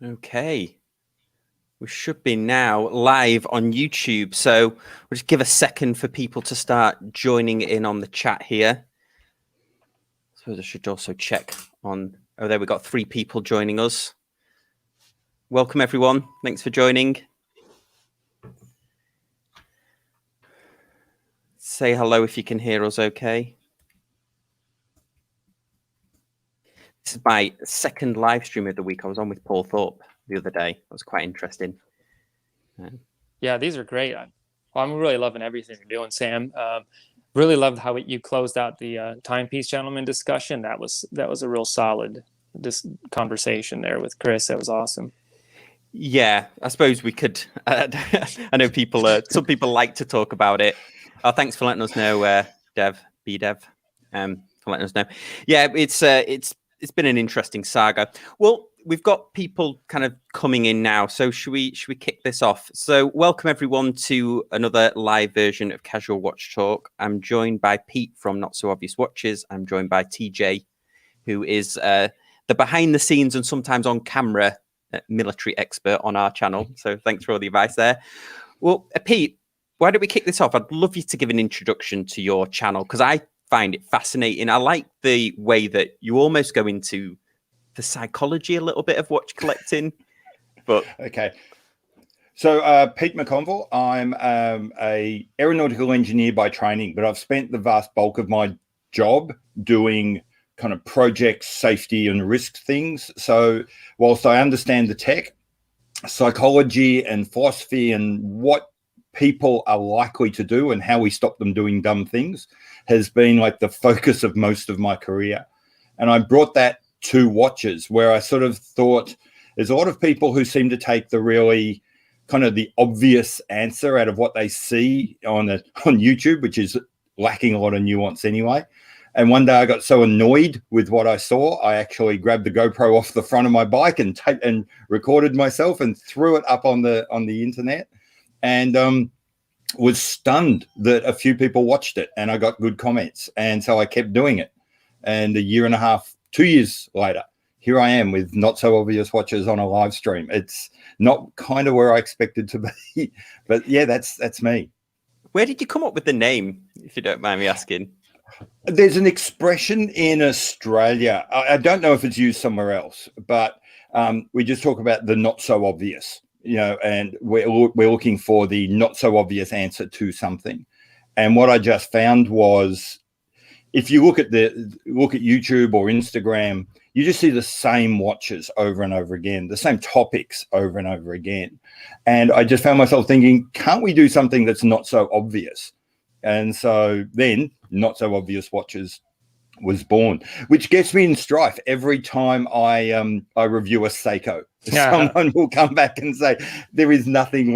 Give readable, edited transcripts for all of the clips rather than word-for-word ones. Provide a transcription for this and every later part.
Okay. We should be now live on YouTube. So we'll just give a second for people to start joining in on the chat here. I suppose I should also check on... Oh, there we got 3 people joining us. Welcome, everyone. Thanks for joining. Say hello if you can hear us okay. This is my second live stream of the week. I was on with Paul Thorpe the other day. It was quite interesting. Yeah, these are great. I'm really loving everything you're doing, Sam. Really loved how you closed out the timepiece gentleman discussion. That was a real solid conversation there with Chris. That was awesome. Yeah, I suppose we could. I know people. Some people like to talk about it. Oh, thanks for letting us know, Dev, for letting us know. Yeah, it's been an interesting saga. Well, we've got people kind of coming in now, so should we kick this off? So welcome everyone to another live version of Casual Watch Talk. I'm joined by Pete from Not So Obvious Watches. I'm joined by TJ, who is the behind the scenes and sometimes on camera military expert on our channel. So thanks for all the advice there. Well, Pete, why don't we kick this off? I'd love you to give an introduction to your channel because I find it fascinating. I like the way that you almost go into the psychology a little bit of watch collecting. But okay, so Pete McConville, I'm a aeronautical engineer by training, but I've spent the vast bulk of my job doing kind of project safety and risk things. So whilst I understand the tech, psychology and philosophy and what people are likely to do and how we stop them doing dumb things has been like the focus of most of my career. And I brought that to watches, where I sort of thought there's a lot of people who seem to take the really kind of the obvious answer out of what they see on YouTube, which is lacking a lot of nuance anyway. And one day I got so annoyed with what I saw, I actually grabbed the GoPro off the front of my bike and recorded myself and threw it up on the internet, and was stunned that a few people watched it and I got good comments. And so I kept doing it. And a year and a half, 2 years later, here I am with Not So Obvious Watches on a live stream. It's not kind of where I expected to be, but yeah, that's me. Where did you come up with the name, if you don't mind me asking? There's an expression in Australia. I don't know if it's used somewhere else, but we just talk about the not so obvious, and we're looking for the not so obvious answer to something. And what I just found was, if you look at YouTube or Instagram, you just see the same watches over and over again, the same topics over and over again. And I just found myself thinking, can't we do something that's not so obvious? And so then Not So Obvious Watches was born, which gets me in strife every time I review a Seiko. Someone will come back and say, there is nothing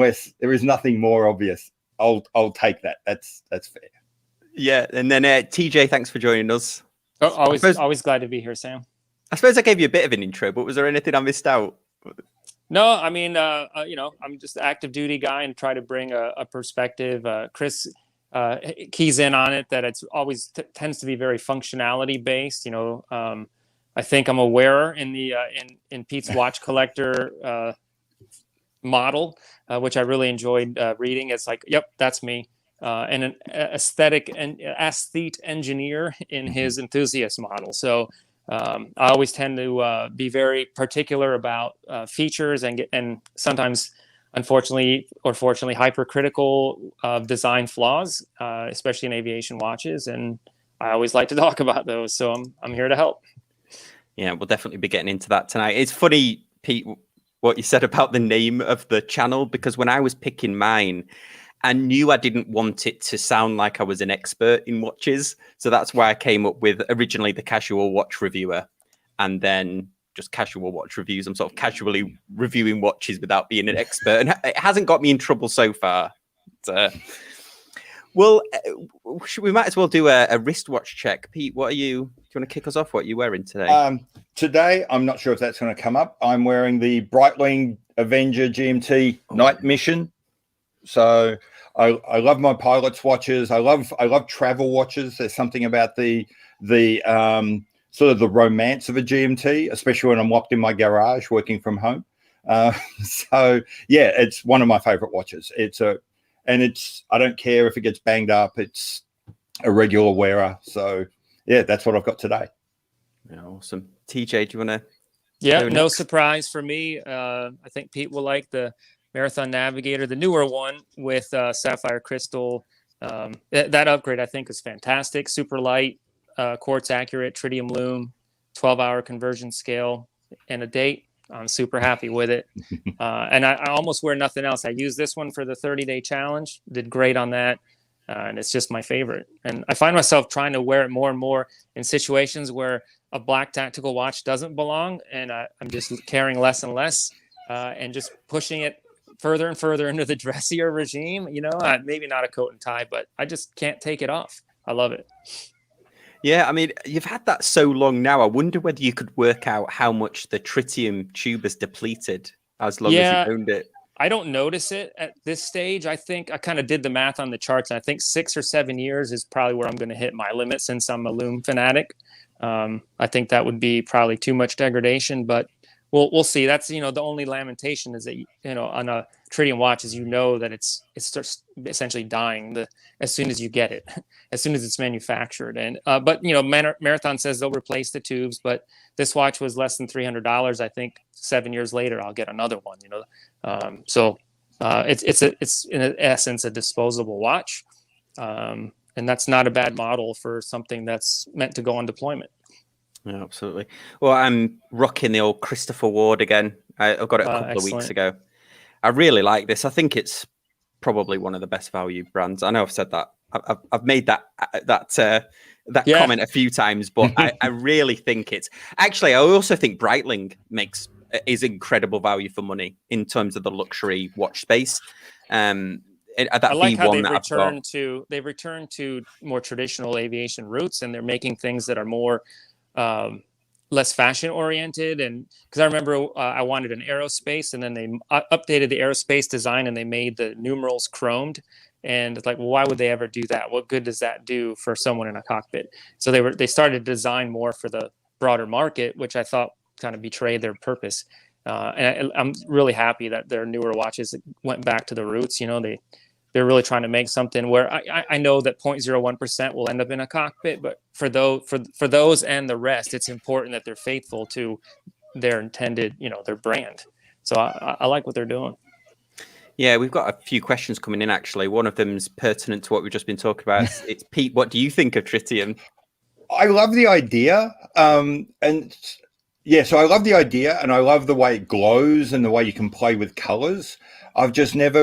more obvious. I'll take that. That's fair. Yeah, and then TJ, thanks for joining us. Always glad to be here, Sam. I suppose I gave you a bit of an intro, but was there anything I missed out? No, I mean, I'm just an active duty guy and try to bring a perspective. Chris keys in on it that it's always tends to be very functionality based. I think I'm a wearer in the in Pete's watch collector model, which I really enjoyed reading. It's like, yep, that's me. And an aesthetic and aesthete engineer in his enthusiast model. So I always tend to be very particular about features and sometimes, unfortunately or fortunately, hypercritical of design flaws, especially in aviation watches. And I always like to talk about those. So I'm here to help. Yeah, we'll definitely be getting into that tonight. It's funny, Pete, what you said about the name of the channel, because when I was picking mine, I knew I didn't want it to sound like I was an expert in watches. So that's why I came up with originally the Casual Watch Reviewer and then just Casual Watch Reviews. I'm sort of casually reviewing watches without being an expert. And it hasn't got me in trouble so far. Well, we might as well do a wristwatch check. Pete, do you want to kick us off? What are you wearing today? Today, I'm not sure if that's going to come up. I'm wearing the Breitling Avenger GMT Night Mission. So I love my pilot's watches. I love travel watches. There's something about the sort of the romance of a GMT, especially when I'm locked in my garage working from home. So yeah, it's one of my favorite watches. I don't care if it gets banged up. It's a regular wearer. So yeah, that's what I've got today. Yeah, awesome. TJ, do you want to? Yeah, no surprise for me. I think Pete will like the Marathon Navigator, the newer one with sapphire crystal. That upgrade I think is fantastic. Super light, quartz accurate, tritium lume, 12-hour conversion scale, and a date. I'm super happy with it. And I almost wear nothing else. I use this one for the 30-day challenge. Did great on that. And it's just my favorite. And I find myself trying to wear it more and more in situations where a black tactical watch doesn't belong. And I'm just carrying less and less and just pushing it further and further into the dressier regime. You know, maybe not a coat and tie, but I just can't take it off. I love it. Yeah, I mean, you've had that so long now. I wonder whether you could work out how much the tritium tube has depleted as long as you've owned it. I don't notice it at this stage. I think I kind of did the math on the charts. And I think 6 or 7 years is probably where I'm going to hit my limit since I'm a lume fanatic. I think that would be probably too much degradation, but we'll see. That's, the only lamentation is that, on a tritium watch is, that it starts essentially dying as soon as you get it, as soon as it's manufactured. And, but, Marathon says they'll replace the tubes, but this watch was less than $300. I think 7 years later, I'll get another one, so it's in essence a disposable watch. And that's not a bad model for something that's meant to go on deployment. Yeah, absolutely. Well, I'm rocking the old Christopher Ward again. I got it a couple of weeks ago. I really like this. I think it's probably one of the best value brands. I know I've said that. I've made that comment a few times, but I really think it's actually. I also think Breitling is incredible value for money in terms of the luxury watch space. I like how they've returned to more traditional aviation roots, and they're making things that are more less fashion oriented. And because I remember I wanted an aerospace, and then they updated the aerospace design and they made the numerals chromed. And it's like, well, why would they ever do that? What good does that do for someone in a cockpit? So they started to design more for the broader market, which I thought kind of betrayed their purpose. And I'm really happy that their newer watches went back to the roots. They're really trying to make something where I know that 0.01% will end up in a cockpit, but for those and the rest, it's important that they're faithful to their intended, their brand. So I like what they're doing. Yeah, we've got a few questions coming in, actually. One of them's pertinent to what we've just been talking about. It's Pete, what do you think of tritium? I love the idea. So I love the idea, and I love the way it glows and the way you can play with colors. I've never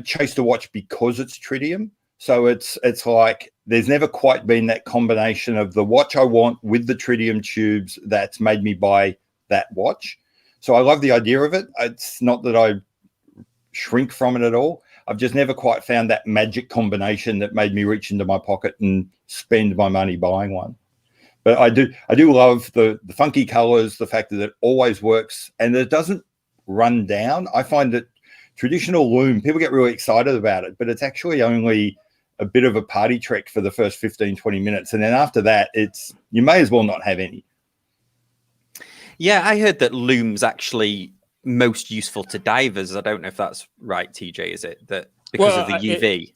chased a watch because it's tritium. So it's like there's never quite been that combination of the watch I want with the tritium tubes that's made me buy that watch. So I love the idea of it. It's not that I shrink from it at all. I've just never quite found that magic combination that made me reach into my pocket and spend my money buying one. But I do love the funky colors, the fact that it always works and that it doesn't run down. I find that traditional lume, people get really excited about it, but it's actually only a bit of a party trick for the first 15, 20 minutes. And then after that, you may as well not have any. Yeah, I heard that lume's actually most useful to divers. I don't know if that's right, TJ, is it? That because of the UV?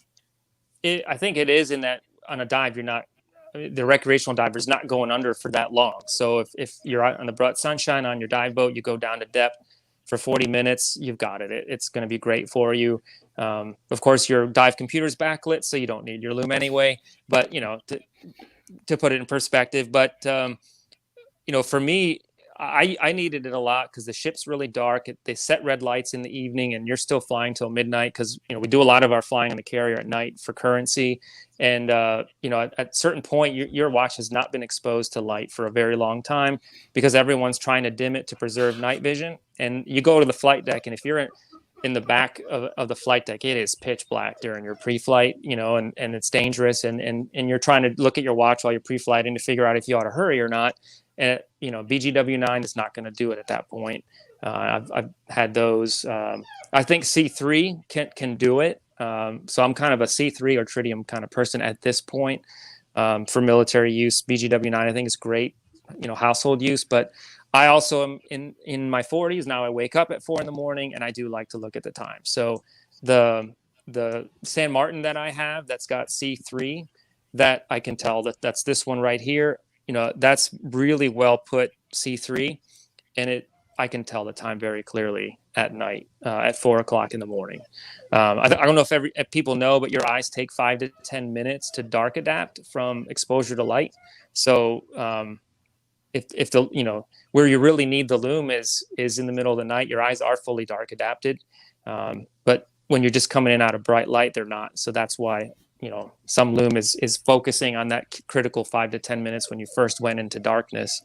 I think it is in that on a dive, the recreational diver is not going under for that long. So if you're out on the bright sunshine on your dive boat, you go down to depth for 40 minutes, you've got it. It's going to be great for you. Of course, your dive computer's backlit, so you don't need your lume anyway. But, to put it in perspective, but, for me, I needed it a lot because the ship's really dark. They set red lights in the evening, and you're still flying till midnight because we do a lot of our flying on the carrier at night for currency. And at a certain point, your watch has not been exposed to light for a very long time because everyone's trying to dim it to preserve night vision. And you go to the flight deck, and if you're in the back of the flight deck, it is pitch black during your pre-flight, and it's dangerous. And you're trying to look at your watch while you're pre-flighting to figure out if you ought to hurry or not. And BGW9 is not going to do it at that point. I've had those. I think C3 can do it. So I'm kind of a C3 or tritium kind of person at this point for military use. BGW9 I think is great, household use. But I also am in my 40s now. I wake up at 4 in the morning, and I do like to look at the time. So the San Martin that I have that's got C3, that I can tell that's this one right here. That's really well put C3, and I can tell the time very clearly at night at 4 o'clock in the morning. I don't know if people know, but your eyes take 5 to 10 minutes to dark adapt from exposure to light. So if the where you really need the lume is in the middle of the night, your eyes are fully dark adapted, but when you're just coming in out of bright light, they're not. So that's why some lume is focusing on that critical 5 to 10 minutes when you first went into darkness.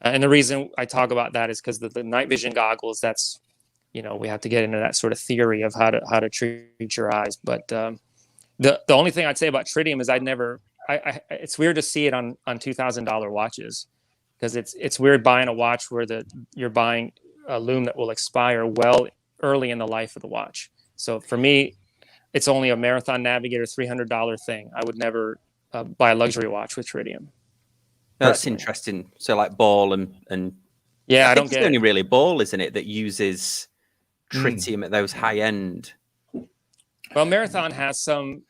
And the reason I talk about that is because the night vision goggles, that's we have to get into that sort of theory of how to treat your eyes. But the only thing I'd say about tritium is it's weird to see it on $2,000 watches, because it's weird buying a watch where you're buying a lume that will expire well early in the life of the watch. So for me, it's only a Marathon Navigator $300 thing. I would never buy a luxury watch with tritium. That's interesting. So like Ball and yeah, I don't think get it's only really Ball, isn't it, that uses tritium at those high end. Well, Marathon has some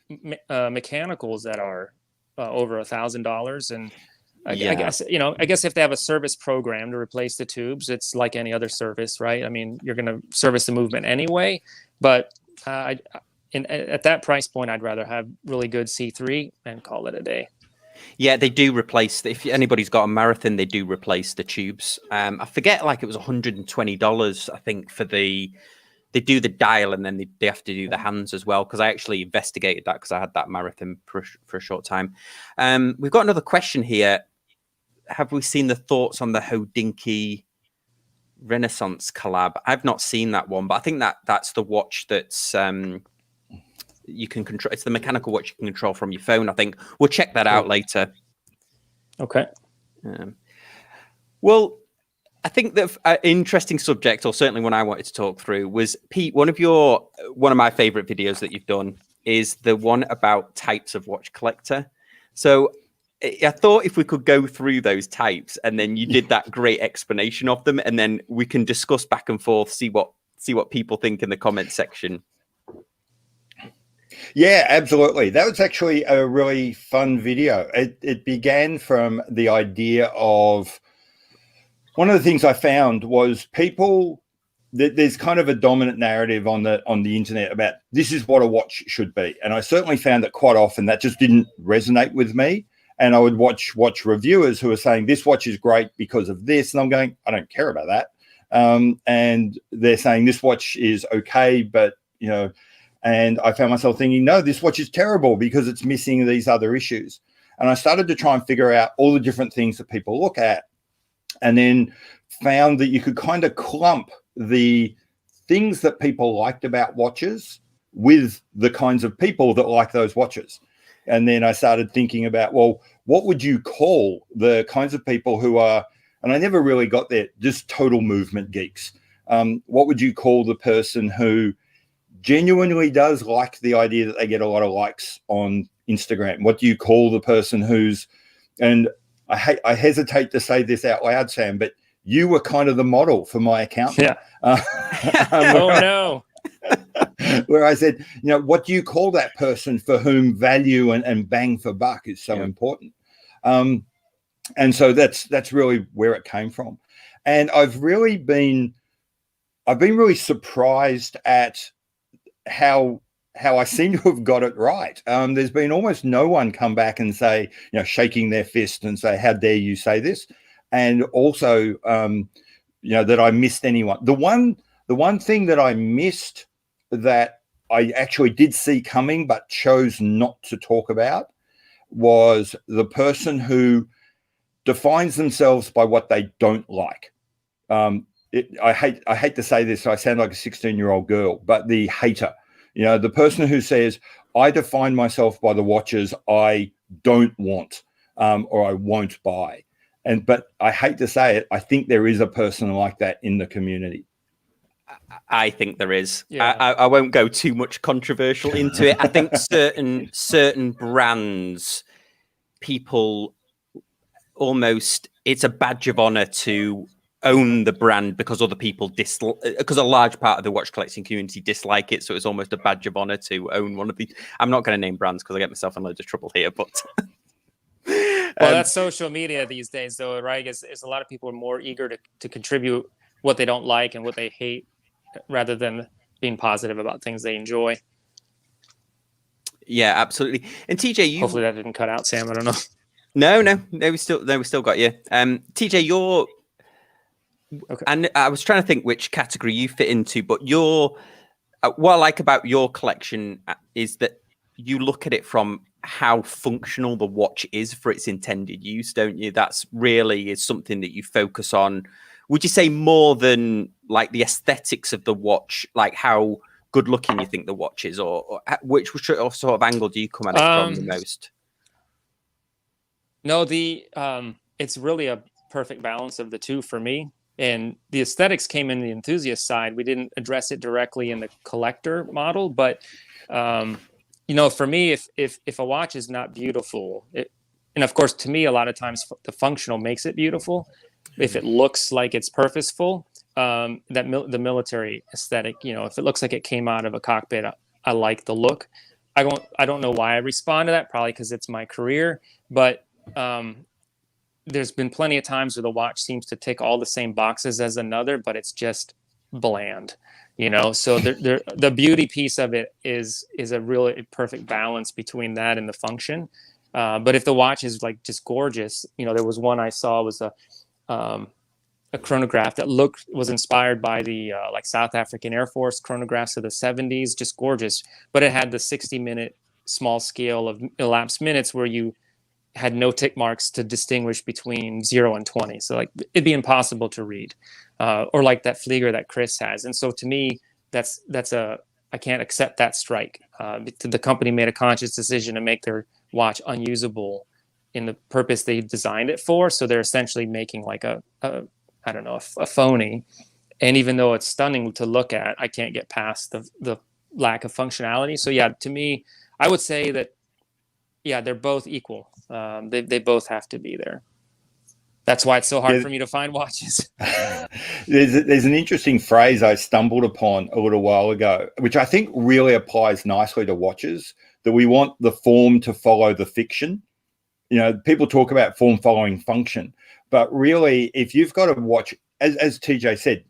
mechanicals that are over $1,000, and I guess if they have a service program to replace the tubes, it's like any other service, right? I mean, you're going to service the movement anyway, but at that price point, I'd rather have really good C3 and call it a day. Yeah, they do replace. If anybody's got a Marathon, they do replace the tubes. I forget, like it was $120, I think, for they do the dial, and then they have to do the hands as well. Because I actually investigated that, because I had that Marathon for a short time. We've got another question here. Have we seen the thoughts on the Hodinkee Renaissance collab? I've not seen that one, but I think that's the watch that's you can control. It's the mechanical watch you can control from your phone. I think we'll check that out later. Okay. Well, I think that an interesting subject, or certainly one I wanted to talk through, was, Pete, one of my favorite videos that you've done is the one about types of watch collector. So I thought if we could go through those types, and then you did that great explanation of them, and then we can discuss back and forth, see what people think in the comment section. Yeah, absolutely. That was actually a really fun video. It began from the idea of, one of the things I found was people, there's kind of a dominant narrative on the internet about this is what a watch should be. And I certainly found that quite often that just didn't resonate with me. And I would watch reviewers who are saying this watch is great because of this. And I'm going, I don't care about that. And they're saying this watch is okay, but, and I found myself thinking, no, this watch is terrible because it's missing these other issues. And I started to try and figure out all the different things that people look at, and then found that you could kind of clump the things that people liked about watches with the kinds of people that like those watches. And then I started thinking about, well, what would you call the kinds of people who are, and I never really got there, just total movement geeks. What would you call the person who genuinely does like the idea that they get a lot of likes on Instagram? What do you call the person who's, and I hesitate to say this out loud, Sam, but you were kind of the model for my account. Yeah. Oh, no. Where I said, what do you call that person for whom value and bang for buck is so important? And so that's really where it came from. And I've been really surprised at how I seem to have got it right. There's been almost no one come back and say, shaking their fist and say, how dare you say this? And also, that I missed anyone. The one thing that I missed that I actually did see coming but chose not to talk about was the person who defines themselves by what they don't like. I hate to say this, so I sound like a 16-year-old girl, but the hater, the person who says, I define myself by the watches I don't want, or I won't buy. But I hate to say it, I think there is a person like that in the community. I think there is. Yeah. I won't go too much controversial into it. I think certain brands, people almost, it's a badge of honor to own the brand because other people because a large part of the watch collecting community dislike it, so it's almost a badge of honor to own one of these. I'm not going to name brands because I get myself in loads of trouble here, but well, that's social media these days, though, right? Is a lot of people are more eager to contribute what they don't like and what they hate, rather than being positive about things they enjoy. Yeah, absolutely. And TJ, hopefully that didn't cut out, Sam. I don't know. No, we still got you. TJ, you're okay. And I was trying to think which category you fit into, but what I like about your collection is that you look at it from how functional the watch is for its intended use, don't you? That's really is something that you focus on. Would you say more than like the aesthetics of the watch, like how good looking you think the watch is, or which sort of angle do you come at it from the most? No, it's really a perfect balance of the two for me. And the aesthetics came in the enthusiast side. We didn't address it directly in the collector model, but for me, if a watch is not beautiful, and of course, to me, a lot of times the functional makes it beautiful. If it looks like it's purposeful, the military aesthetic, if it looks like it came out of a cockpit, I like the look. I don't know why I respond to that. Probably because it's my career, but there's been plenty of times where the watch seems to tick all the same boxes as another, but it's just bland, so the beauty piece of it is a really perfect balance between that and the function. But if the watch is like just gorgeous, there was one I saw was a chronograph that was inspired by the like South African Air Force chronographs of the 70s, just gorgeous, but it had the 60-minute small scale of elapsed minutes where you had no tick marks to distinguish between 0 and 20. So like it'd be impossible to read, or like that Flieger that Chris has. And so to me, I can't accept that strike. The company made a conscious decision to make their watch unusable in the purpose they designed it for. So they're essentially making like a phony. And even though it's stunning to look at, I can't get past the lack of functionality. So yeah, to me, I would say that, yeah, they're both equal. They both have to be there. That's why it's so hard for me to find watches. There's an interesting phrase I stumbled upon a little while ago, which I think really applies nicely to watches, that we want the form to follow the fiction. People talk about form following function, but really, if you've got a watch, as TJ said,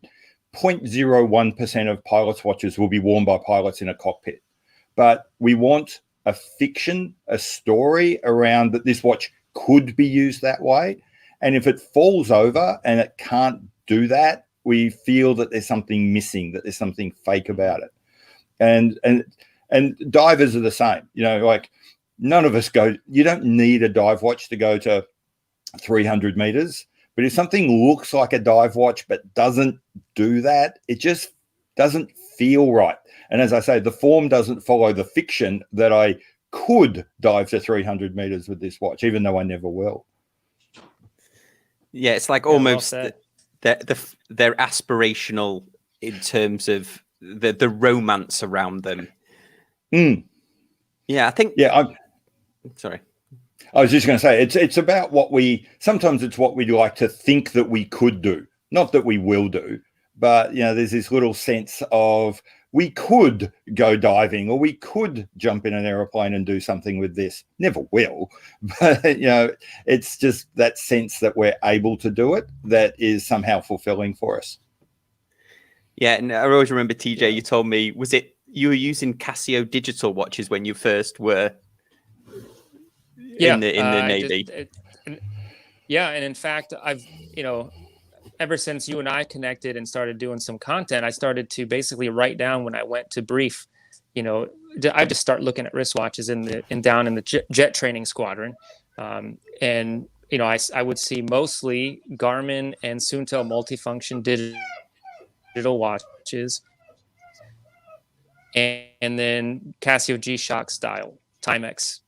0.01% of pilots' watches will be worn by pilots in a cockpit. But we want a fiction, a story around that this watch could be used that way. And if it falls over and it can't do that, we feel that there's something missing, that there's something fake about it. And divers are the same. Like none of us you don't need a dive watch to go to 300 meters. But if something looks like a dive watch but doesn't do that, it just doesn't feel right. And as I say, the form doesn't follow the fiction that I could dive to 300 meters with this watch, even though I never will. Yeah, it's like almost they're aspirational in terms of the romance around them. Yeah, I think. Yeah, sorry. I was just going to say it's about sometimes it's what we like to think that we could do, not that we will do, but there's this little sense of we could go diving or we could jump in an aeroplane and do something with this. Never will, but it's just that sense that we're able to do it that is somehow fulfilling for us. Yeah, and I always remember, TJ, you told me, was it you were using Casio digital watches when you first were in the Navy? And in fact, I've ever since you and I connected and started doing some content, I started to basically write down when I went to brief. I just start looking at wristwatches down in the jet training squadron, and I would see mostly Garmin and Suunto multifunction digital watches, and then Casio G-Shock style Timex.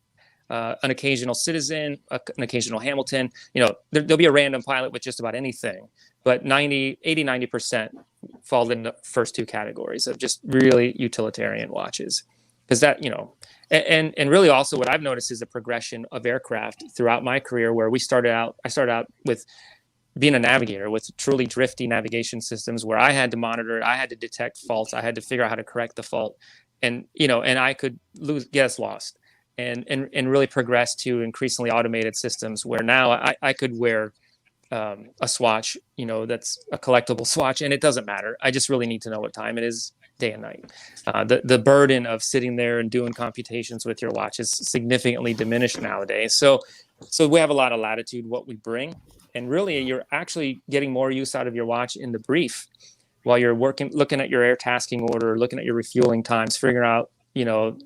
An occasional Citizen, an occasional Hamilton. There'll be a random pilot with just about anything, but 90% fall in the first two categories of just really utilitarian watches. Because that, and really also what I've noticed is a progression of aircraft throughout my career where I started out with being a navigator with truly drifty navigation systems where I had to monitor it, I had to detect faults, I had to figure out how to correct the fault, and and I could get lost, and really progress to increasingly automated systems where now I could wear a swatch, that's a collectible swatch, and it doesn't matter. I just really need to know what time it is, day and night. The burden of sitting there and doing computations with your watch is significantly diminished nowadays. So we have a lot of latitude what we bring, and really you're actually getting more use out of your watch in the brief while you're looking at your air tasking order, looking at your refueling times, figuring out,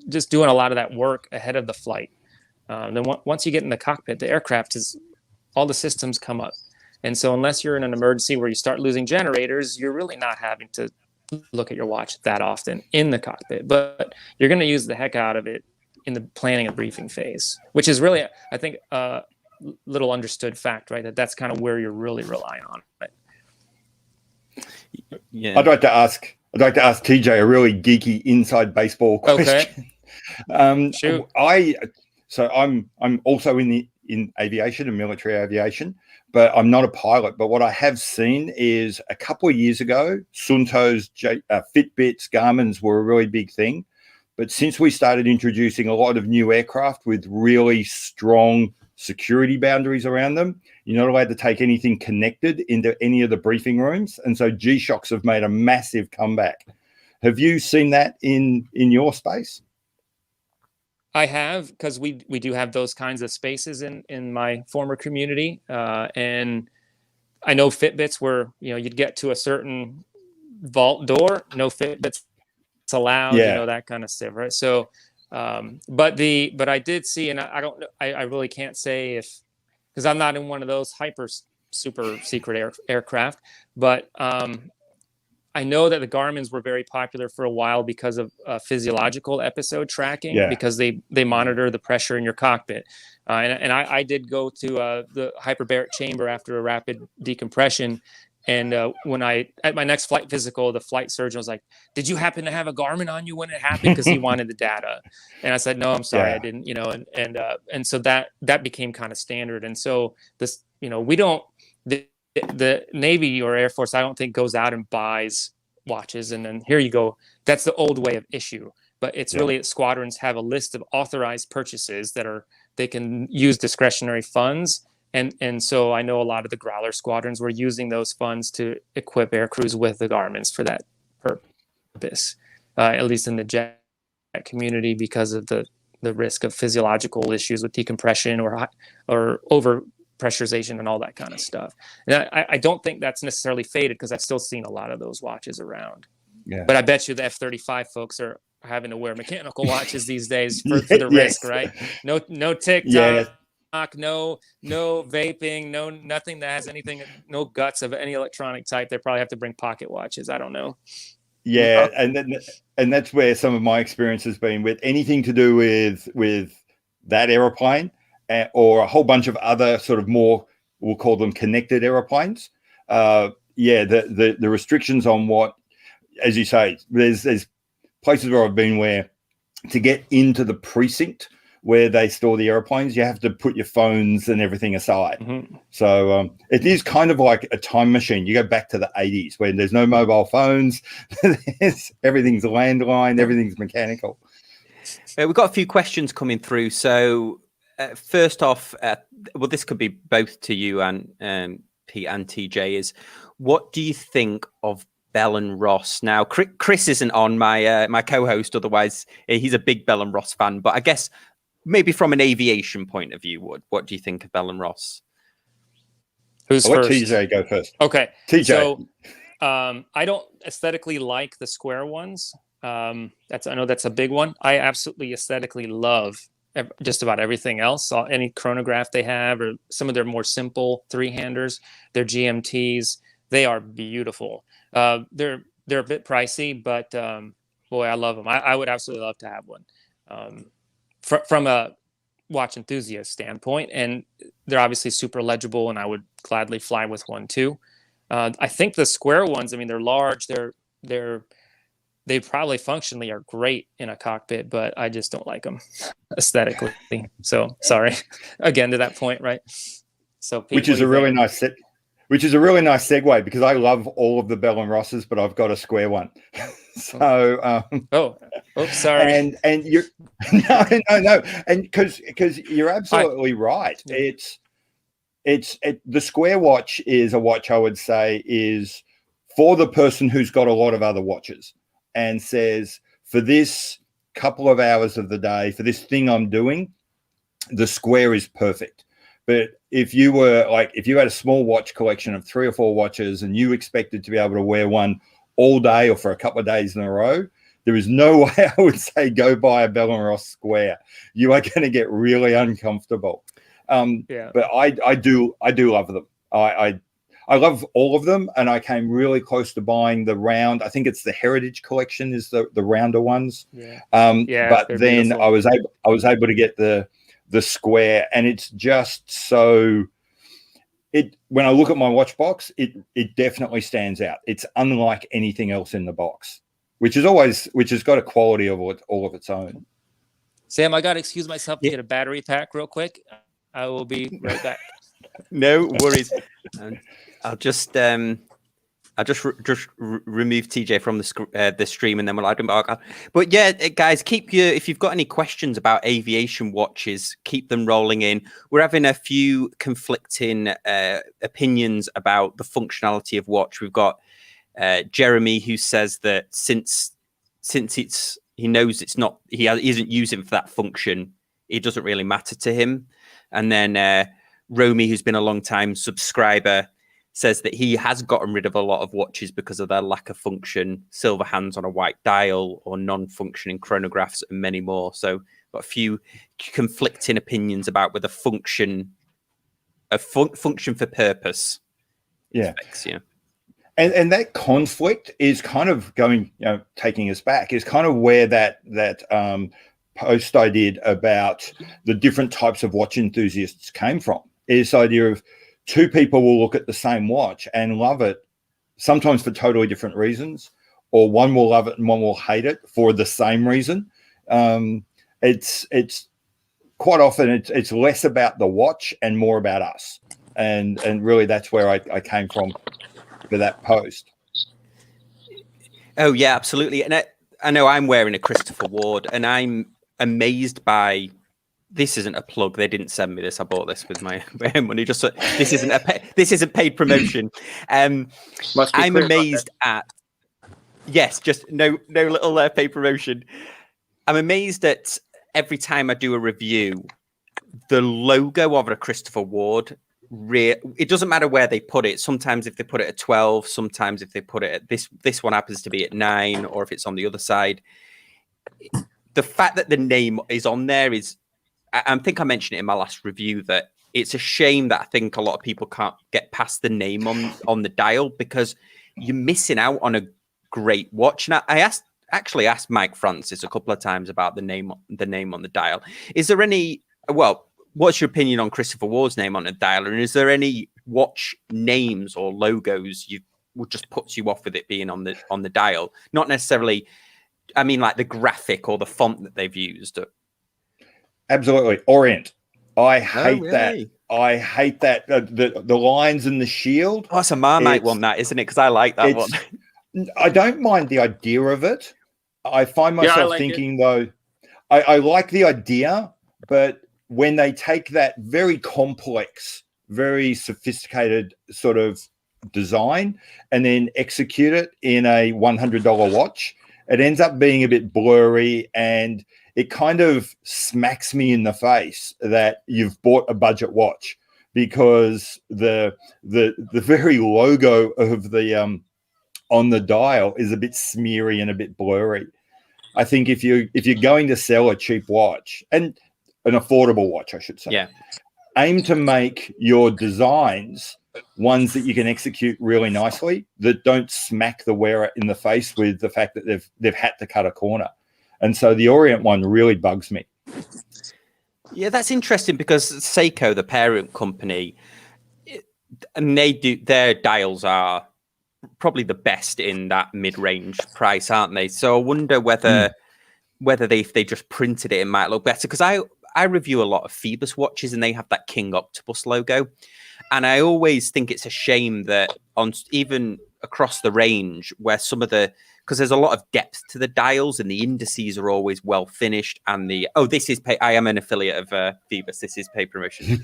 just doing a lot of that work ahead of the flight. Then once you get in the cockpit, the aircraft all the systems come up. And so unless you're in an emergency where you start losing generators, you're really not having to look at your watch that often in the cockpit, but you're going to use the heck out of it in the planning and briefing phase, which is really, I think, a little understood fact, right? That's kind of where you're really relying on it. Yeah. I'd like to ask TJ a really geeky inside baseball question. Okay. Shoot. I'm also in aviation and military aviation, but I'm not a pilot. But what I have seen is a couple of years ago, Sunto's, Fitbits, Garmin's were a really big thing. But since we started introducing a lot of new aircraft with really strong security boundaries around them, you're not allowed to take anything connected into any of the briefing rooms. And so G-Shocks have made a massive comeback. Have you seen that in your space? I have, because we do have those kinds of spaces in my former community. And I know Fitbits where, you'd get to a certain vault door, no Fitbits allowed, that kind of stuff, right? So, but I did see, and I don't know, I really can't say because I'm not in one of those super secret aircraft, but I know that the Garmin's were very popular for a while because of physiological episode tracking, because they monitor the pressure in your cockpit. And I did go to the hyperbaric chamber after a rapid decompression. And when at my next flight physical, the flight surgeon was like, "Did you happen to have a Garmin on you when it happened?" Because he wanted the data. And I said, "No, I'm sorry, I didn't." And so that became kind of standard. And so this, we don't, the Navy or Air Force, I don't think goes out and buys watches and then here you go. That's the old way of issue. But it's really squadrons have a list of authorized purchases they can use discretionary funds. And so I know a lot of the Growler squadrons were using those funds to equip air crews with the Garmin's for that purpose, at least in the jet community, because of the risk of physiological issues with decompression or over pressurization and all that kind of stuff. And I don't think that's necessarily faded because I've still seen a lot of those watches around. Yeah. But I bet you the F-35 folks are having to wear mechanical watches these days for the risk, right? No TikTok. No vaping, nothing that has anything, no guts of any electronic type. They probably have to bring pocket watches. I don't know. Yeah, and that's where some of my experience has been with anything to do with that aeroplane or a whole bunch of other sort of more, we'll call them connected aeroplanes. The restrictions on what, as you say, there's places where I've been where to get into the precinct where they store the airplanes, you have to put your phones and everything aside. Mm-hmm. So it is kind of like a time machine. You go back to the 80s when there's no mobile phones, everything's a landline, everything's mechanical. We've got a few questions coming through. So first off, well, this could be both to you and Pete and TJ, is what do you think of Bell and Ross? Now, Chris isn't on, my co-host, otherwise he's a big Bell and Ross fan, but I guess maybe from an aviation point of view, what do you think of Bell and Ross? Who's first? TJ go first. Okay. TJ. So I don't aesthetically like the square ones. I know that's a big one. I absolutely aesthetically love just about everything else. Any chronograph they have, or some of their more simple three-handers, their GMTs, they are beautiful. They're a bit pricey, but boy, I love them. I would absolutely love to have one. From a watch enthusiast standpoint, and they're obviously super legible, and I would gladly fly with one too. I think the square ones, I mean, they're large, they probably functionally are great in a cockpit, but I just don't like them aesthetically. So sorry, again to that point, right? So Pete, which is a really nice set. which is a really nice segue because I love all of the Bell and Rosses, but I've got a square one. So sorry. and you're no, and because you're absolutely right. Yeah. The square watch is a watch I would say is for the person who's got a lot of other watches and says, for this couple of hours of the day, for this thing I'm doing, the square is perfect. But if you had a small watch collection of 3 or 4 watches and you expected to be able to wear one all day or for a couple of days in a row, there is no way I would say go buy a Bell & Ross square. You are going to get really uncomfortable. But I do love them. I love all of them, and I came really close to buying the round. I think it's the Heritage Collection is the rounder ones. But then beautiful. I was able to get the square, and it's just so. When I look at my watch box, it definitely stands out. It's unlike anything else in the box, which has got a quality of all of its own. Sam, I got to excuse myself to get a battery pack real quick. I will be right back. No worries. I'll just remove TJ from the stream, and then we'll add him back. But yeah, guys, if you've got any questions about aviation watches, keep them rolling in. We're having a few conflicting opinions about the functionality of watch. We've got Jeremy, who says that since he knows it's not, he isn't using it for that function, it doesn't really matter to him. And then Romy, who's been a long time subscriber, says that he has gotten rid of a lot of watches because of their lack of function, silver hands on a white dial or non-functioning chronographs and many more. So got a few conflicting opinions about whether function for purpose. Effects, And that conflict is kind of going, taking us back, is kind of where that post I did about the different types of watch enthusiasts came from. Is this idea of 2 people will look at the same watch and love it, sometimes for totally different reasons, or one will love it and one will hate it for the same reason. It's quite often it's less about the watch and more about us, and really that's where I came from for that post. Oh yeah, absolutely. And I know I'm wearing a Christopher Ward, and I'm amazed by. This isn't a plug. They didn't send me this. I bought this with my money. Just so, this isn't paid promotion. I'm amazed at. Yes, just no little paid promotion. I'm amazed at every time I do a review, the logo of a Christopher Ward. It doesn't matter where they put it. Sometimes if they put it at 12, sometimes if they put it at this one happens to be at 9, or if it's on the other side. The fact that the name is on there is. I think I mentioned it in my last review that it's a shame that I think a lot of people can't get past the name on the dial, because you're missing out on a great watch. And I actually asked Mike Francis a couple of times about the name on the dial. Is there any? Well, what's your opinion on Christopher Ward's name on the dial? And is there any watch names or logos would just puts you off with it being on the dial? Not necessarily. I mean, like the graphic or the font that they've used. Absolutely. Orient. I hate that. I hate that. The lines and the shield. Oh, it's a Marmite one, that, isn't it? Because I like that one. I don't mind the idea of it. I find myself thinking, though, I like the idea, but when they take that very complex, very sophisticated sort of design and then execute it in a $100 watch, it ends up being a bit blurry, and it kind of smacks me in the face that you've bought a budget watch, because the very logo of the on the dial is a bit smeary and a bit blurry. I think if you're going to sell a cheap watch, and an affordable watch, I should say, aim to make your designs ones that you can execute really nicely, that don't smack the wearer in the face with the fact that they've had to cut a corner. And so the Orient one really bugs me. Yeah, that's interesting, because Seiko, the parent company, and their dials are probably the best in that mid-range price, aren't they? So I wonder whether if they just printed it, it might look better. Because I review a lot of Phoebus watches, and they have that King Octopus logo. And I always think it's a shame that on even across the range, where some of the, because there's a lot of depth to the dials, and the indices are always well finished. And this is I am an affiliate of Phoebus. This is paid promotion.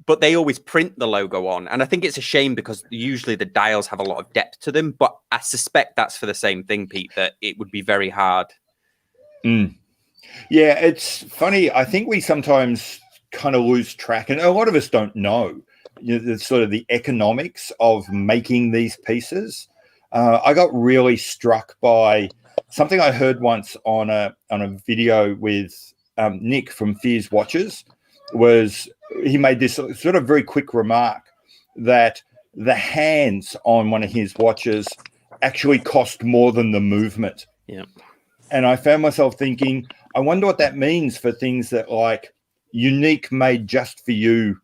But they always print the logo on, and I think it's a shame because usually the dials have a lot of depth to them. But I suspect that's for the same thing, Pete, that it would be very hard. Yeah, it's funny. I think we sometimes kind of lose track, and a lot of us don't know, the sort of the economics of making these pieces. I got really struck by something I heard once on a video with Nick from Fears Watches. He made this sort of very quick remark that the hands on one of his watches actually cost more than the movement. Yeah. And I found myself thinking, I wonder what that means for things that like unique, made just for you,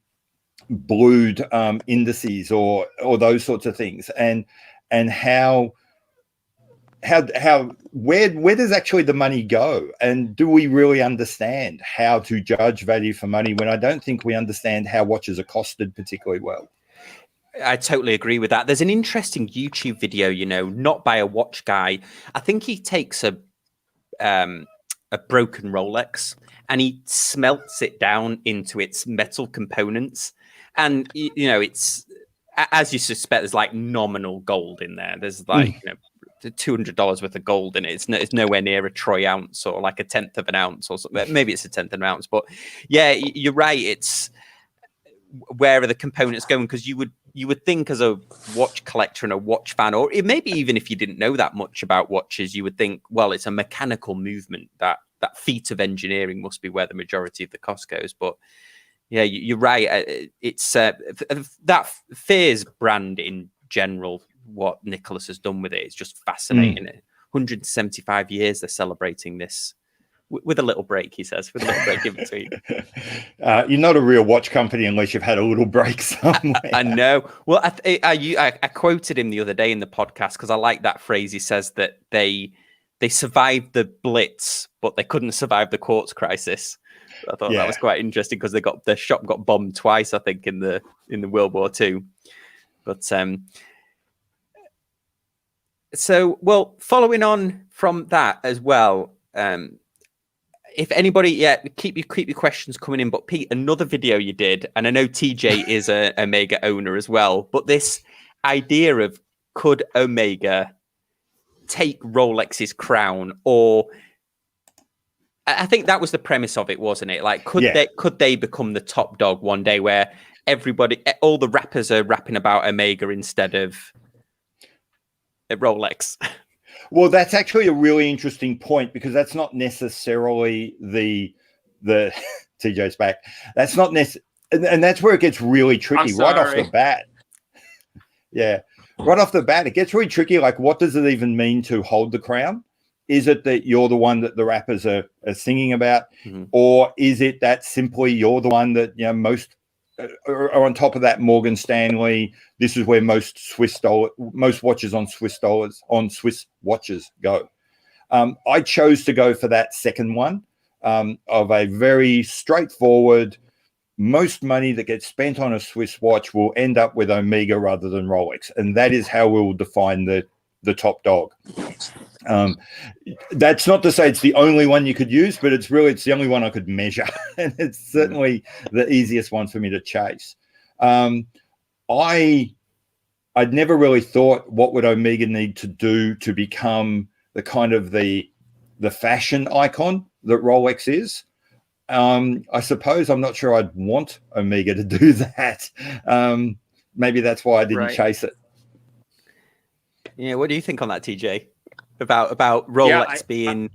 blued indices or those sorts of things, and how where does actually the money go, and do we really understand how to judge value for money when I don't think we understand how watches are costed particularly well? I totally agree with that. There's an interesting YouTube video, not by a watch guy. I think he takes a broken Rolex and he smelts it down into its metal components, and it's, as you suspect, there's like nominal gold in there. There's like $200 worth of gold in it. It's nowhere near a troy ounce or like a tenth of an ounce or something. Maybe it's a tenth of an ounce, but yeah, you're right. It's where are the components going? Because you would think as a watch collector and a watch fan, or maybe even if you didn't know that much about watches, you would think, well, it's a mechanical movement. That feat of engineering must be where the majority of the cost goes. But yeah, you're right. It's that Fears brand in general. What Nicholas has done with it is just fascinating. 175 years they're celebrating this with a little break, he says, with a little break in between. You're not a real watch company unless you've had a little break somewhere. I know. Well, I quoted him the other day in the podcast because I like that phrase. He says that they survived the Blitz, but they couldn't survive the quartz crisis. I thought that was quite interesting because the shop got bombed twice, I think, in the World War II. But so, well, following on from that as well, if anybody, keep your questions coming in. But Pete, another video you did, and I know TJ is a Omega owner as well, but this idea of could Omega take Rolex's crown, or I think that was the premise of it, wasn't it? Like, could they become the top dog one day, where all the rappers are rapping about Omega instead of Rolex? Well, that's actually a really interesting point, because that's not necessarily the TJ's back. That's not and that's where it gets really tricky right off the bat. Yeah, right off the bat, it gets really tricky. Like, what does it even mean to hold the crown? Is it that you're the one that the rappers are singing about, or is it that simply you're the one that most are on top of that? Morgan Stanley. This is where most watches on Swiss watches go. I chose to go for that second one, of a very straightforward. Most money that gets spent on a Swiss watch will end up with Omega rather than Rolex, and that is how we will define the top dog. That's not to say it's the only one you could use, but it's the only one I could measure, and it's certainly the easiest one for me to chase. I'd never really thought, what would Omega need to do to become the kind of the fashion icon that Rolex is. I suppose I'm not sure I'd want Omega to do that. Maybe that's why I didn't chase it. Yeah, what do you think on that, TJ? About Rolex being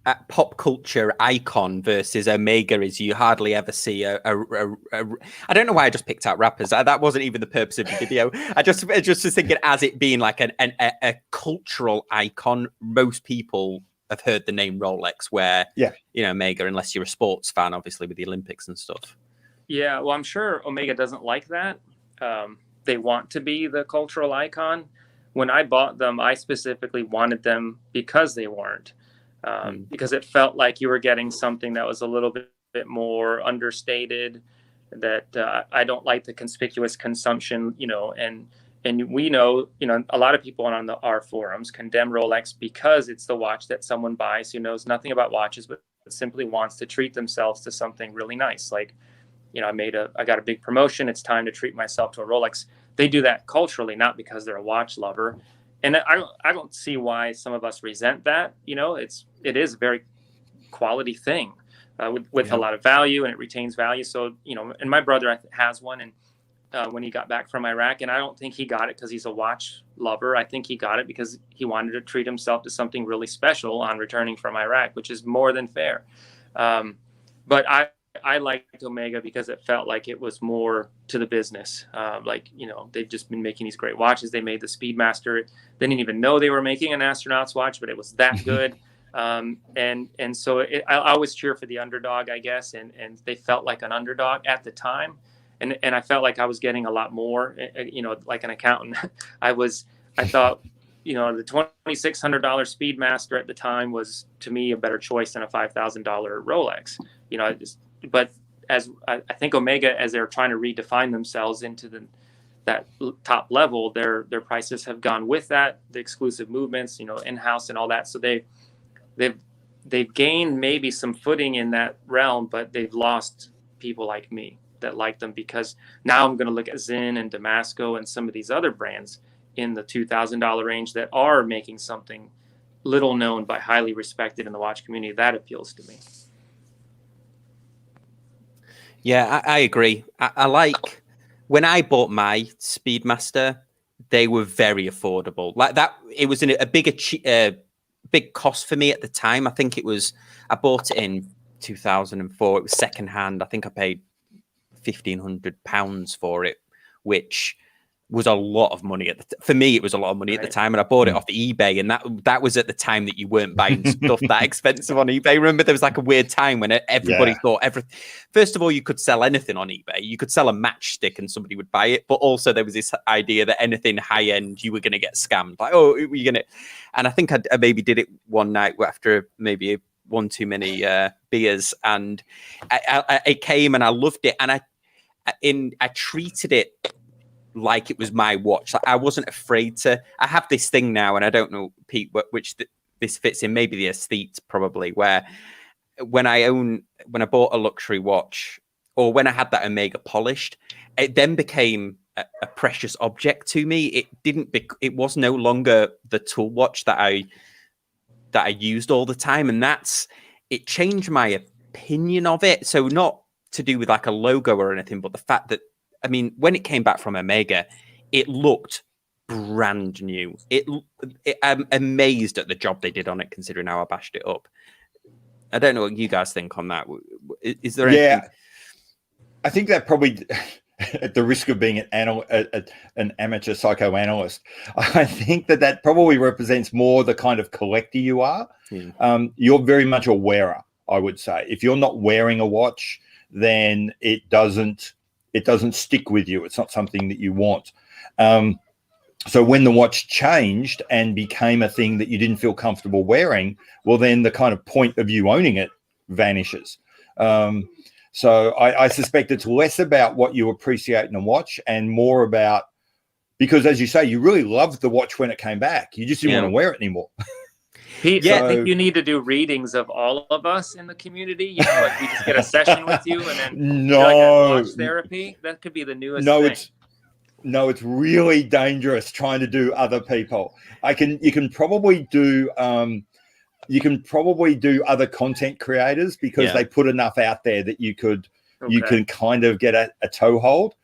a pop culture icon versus Omega, is you hardly ever see I don't know why I just picked out rappers. That wasn't even the purpose of the video. I just was thinking, as it being like a cultural icon. Most people have heard the name Rolex, where Omega, unless you're a sports fan, obviously with the Olympics and stuff. Yeah, well, I'm sure Omega doesn't like that. They want to be the cultural icon. When I bought them, I specifically wanted them because they weren't. because it felt like you were getting something that was a little bit more understated, that I don't like the conspicuous consumption, and we know, a lot of people on our forums condemn Rolex because it's the watch that someone buys who knows nothing about watches, but simply wants to treat themselves to something really nice. Like, I got a big promotion. It's time to treat myself to a Rolex. They do that culturally, not because they're a watch lover. And I don't see why some of us resent that. It is a very quality thing with a lot of value, and it retains value. So, and my brother has one, and when he got back from Iraq, and I don't think he got it because he's a watch lover. I think he got it because he wanted to treat himself to something really special on returning from Iraq, which is more than fair. But I liked Omega because it felt like it was more to the business. They've just been making these great watches. They made the Speedmaster. They didn't even know they were making an astronaut's watch, but it was that good. And so I always cheer for the underdog, I guess. And they felt like an underdog at the time. And I felt like I was getting a lot more, like an accountant. I thought, the $2,600 Speedmaster at the time was, to me, a better choice than a $5,000 Rolex. But as I think Omega, as they're trying to redefine themselves into that top level, their prices have gone with that, the exclusive movements, in-house and all that. So they've gained maybe some footing in that realm, but they've lost people like me that like them, because now I'm going to look at Zin and Damasco and some of these other brands in the $2,000 range that are making something little known but highly respected in the watch community. That appeals to me. Yeah, I agree. I like, when I bought my Speedmaster, they were very affordable. Like that, it was a big cost for me at the time. I think I bought it in 2004. It was secondhand. I think I paid £1,500 for it, which was a lot of money for me. It was a lot of money at the time, and I bought it off eBay, and that was at the time that you weren't buying stuff that expensive on eBay. Remember, there was like a weird time when everybody thought first of all, you could sell anything on eBay. You could sell a matchstick and somebody would buy it, but also there was this idea that anything high end, you were going to get scammed. Like, oh, you're gonna. And I think I maybe did it one night after maybe one too many beers, and it came, and I loved it, and I treated it like it was my watch. Like, I wasn't afraid to. I have this thing now, and I don't know, Pete, which this fits in. Maybe the aesthete, probably, where when I bought a luxury watch, or when I had that Omega polished, it then became a precious object to me. It was no longer the tool watch that I used all the time, and it changed my opinion of it. So not to do with like a logo or anything, but the fact that, I mean, when it came back from Omega, it looked brand new. I'm amazed at the job they did on it, considering how I bashed it up. I don't know what you guys think on that. Is there anything? Yeah, I think that probably, at the risk of being an amateur psychoanalyst, I think that probably represents more the kind of collector you are. You're very much a wearer, I would say. If you're not wearing a watch, then it doesn't stick with you. It's not something that you want. So when the watch changed and became a thing that you didn't feel comfortable wearing, well, then the kind of point of you owning it vanishes. So I suspect it's less about what you appreciate in a watch and more about, because as you say, you really loved the watch when it came back. You just didn't want to wear it anymore. Pete, I think you need to do readings of all of us in the community. Like we just get a session with you and then watch therapy. That could be the newest thing. It's really dangerous trying to do other people. You can probably do other content creators, because they put enough out there that you can kind of get a toehold.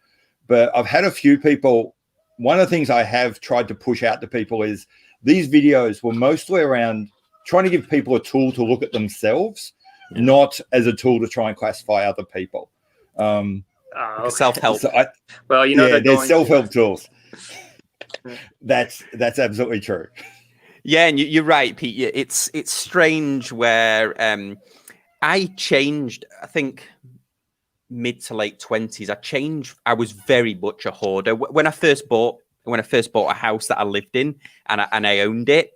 But I've had a few people. One of the things I have tried to push out to people is these videos were mostly around trying to give people a tool to look at themselves, not as a tool to try and classify other people. Self-help. So there's self-help tools. That's absolutely true. Yeah, and you're right, Pete. It's strange where I changed, I think, mid to late 20s. I was very much a hoarder. When I first bought a house that I lived in and I owned it,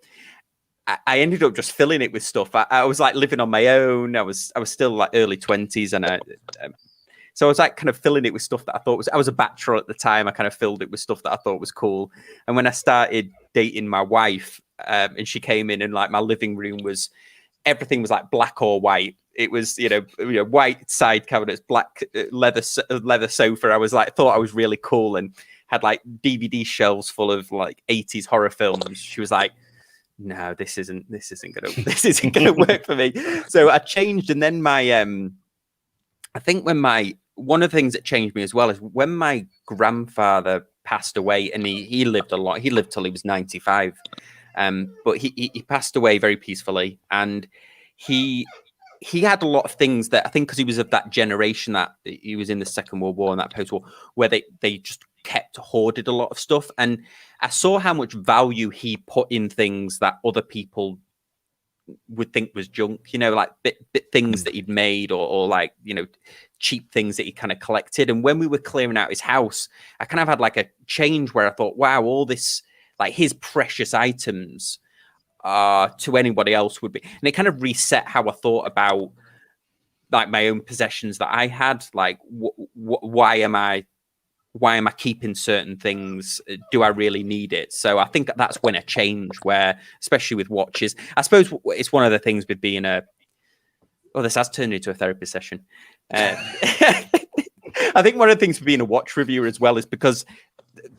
I ended up just filling it with stuff. I was like living on my own. I was still like early 20s, and so I was like kind of filling it with stuff that I thought I was a bachelor at the time. I kind of filled it with stuff that I thought was cool. And when I started dating my wife, and she came in, and like my living room was, everything was like black or white. It was, white side cabinets, black leather sofa. I was like, thought I was really cool, and had like DVD shelves full of like 80s horror films. She was like, no, this isn't gonna work for me. So I changed, and then I think one of the things that changed me as well is when my grandfather passed away, and he lived a lot. He lived till he was 95, but he passed away very peacefully, and he had a lot of things that I think, because he was of that generation, that he was in the Second World War and that post-war, where they just hoarded a lot of stuff. And I saw how much value he put in things that other people would think was junk, like bit things that he'd made, or like, cheap things that he kind of collected. And when we were clearing out his house, I kind of had like a change where I thought, wow, all this, like his precious items to anybody else would be. And it kind of reset how I thought about like my own possessions that I had. Like, why am I keeping certain things? Do I really need it? So I think that's when a change, where, especially with watches, I suppose it's one of the things with being this has turned into a therapy session. I think one of the things for being a watch reviewer as well is because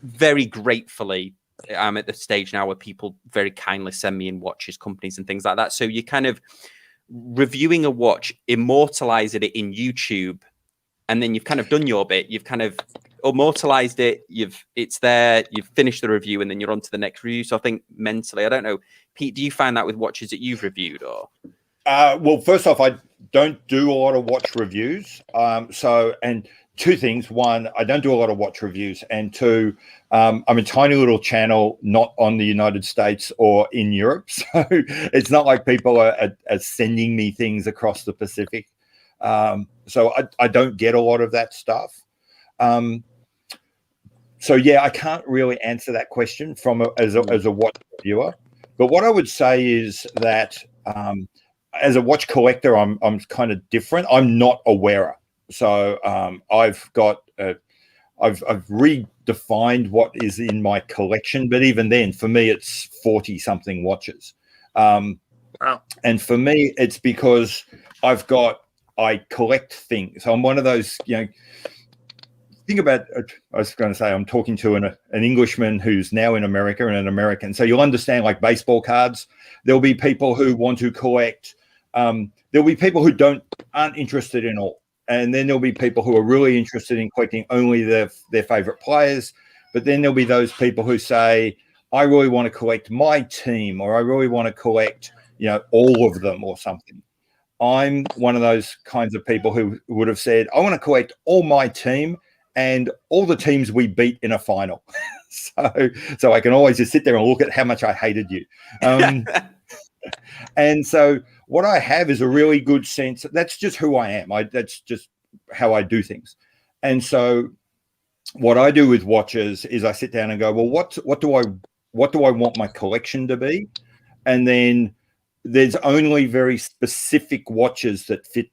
very gratefully, I'm at the stage now where people very kindly send me in watches, companies and things like that. So you kind of reviewing a watch, immortalizing it in YouTube, and then you've kind of done your bit. You've kind of immortalized it. It's there. You've finished the review, and then you're on to the next review. So I think mentally, I don't know, Pete, do you find that with watches that you've reviewed, or? Well, first off, I don't do a lot of watch reviews. And two things: one, I don't do a lot of watch reviews, and two, I'm a tiny little channel, not on the United States or in Europe, so it's not like people are sending me things across the Pacific. So I don't get a lot of that stuff. So yeah, I can't really answer that question as a watch reviewer. But what I would say is that as a watch collector, I'm kind of different. I'm not a wearer, so I've redefined what is in my collection. But even then, for me, it's 40 something watches. Wow. And for me, it's because I collect things. I'm one of those, think about, I was going to say, I'm talking to an Englishman who's now in America and an American. So you'll understand, like baseball cards, there'll be people who want to collect. There'll be people who aren't interested in all. And then there'll be people who are really interested in collecting only their favorite players. But then there'll be those people who say, I really want to collect my team, or I really want to collect, all of them or something. I'm one of those kinds of people who would have said, I want to collect all my team and all the teams we beat in a final. so I can always just sit there and look at how much I hated you. And so what I have is a really good sense. That's just who I am. That's just how I do things. And so what I do with watches is I sit down and go, well, what do I want my collection to be? And then there's only very specific watches that fit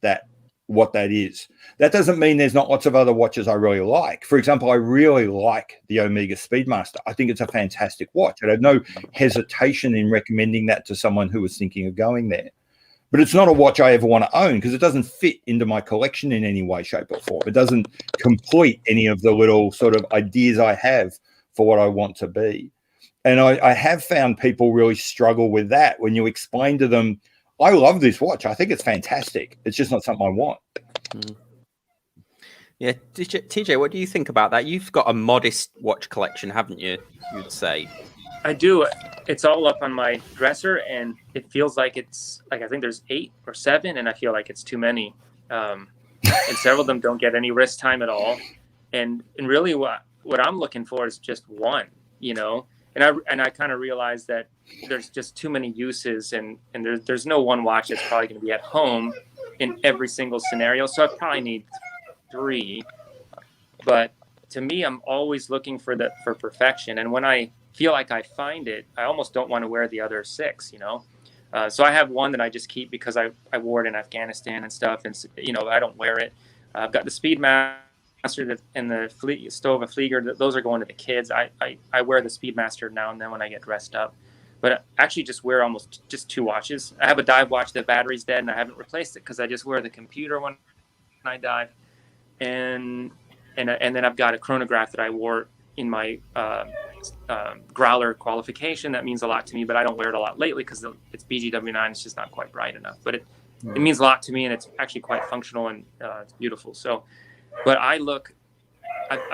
what that is. That doesn't mean there's not lots of other watches I really like. For example, I really like the Omega Speedmaster. I think it's a fantastic watch. I have no hesitation in recommending that to someone who was thinking of going there. But it's not a watch I ever want to own because it doesn't fit into my collection in any way, shape, or form. It doesn't complete any of the little sort of ideas I have for what I want to be. And I have found people really struggle with that when you explain to them, I love this watch. I think it's fantastic. It's just not something I want. Yeah. TJ, what do you think about that? You've got a modest watch collection, haven't you? You'd say. I do. It's all up on my dresser, and it feels like it's like, I think there's 8 or 7, and I feel like it's too many. And several of them don't get any wrist time at all. And really what I'm looking for is just one, And I kind of realized that there's just too many uses, and there's no one watch that's probably going to be at home in every single scenario. So I probably need 3. But to me, I'm always looking for perfection. And when I feel like I find it, I almost don't want to wear the other 6. So I have one that I just keep because I wore it in Afghanistan and stuff, and I don't wear it. I've got the Speedmaster and the Stova Flieger. Those are going to the kids. I wear the Speedmaster now and then when I get dressed up, but I actually just wear almost just 2 watches. I have a dive watch. The battery's dead, and I haven't replaced it because I just wear the computer when I dive, and then I've got a chronograph that I wore in my growler qualification. That means a lot to me, but I don't wear it a lot lately because it's BGW9. It's just not quite bright enough, but it means a lot to me, and it's actually quite functional, and it's beautiful. So, but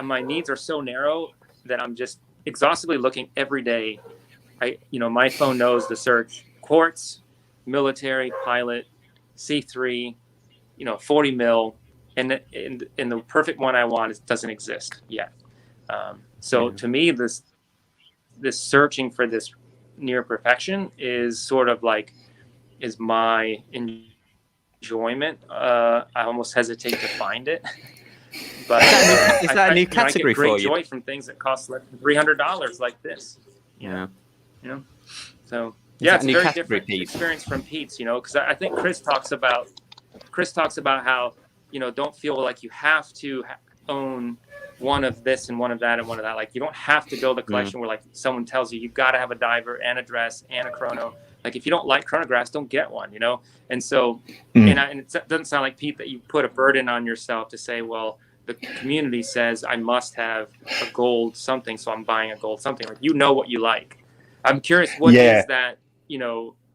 my needs are so narrow that I'm just exhaustively looking every day. My phone knows to search quartz, military, pilot, C3, 40 mil, and the perfect one I want doesn't exist yet. So to me, this searching for this near perfection is sort of like is my enjoyment. I almost hesitate to find it, but is that a new category I get great for you? joy from things that cost less than $300 like this. So it's a very different experience from Pete's. Because I think Chris talks about how don't feel like you have to own one of this and one of that and one of that. Like you don't have to build a collection where like someone tells you got to have a diver and a dress and a chrono. Like if you don't like chronographs, don't get one. And so and it doesn't sound like Pete that you put a burden on yourself to say, well, the community says I must have a gold something, so I'm buying a gold something. Like what you like. I'm curious, what is that?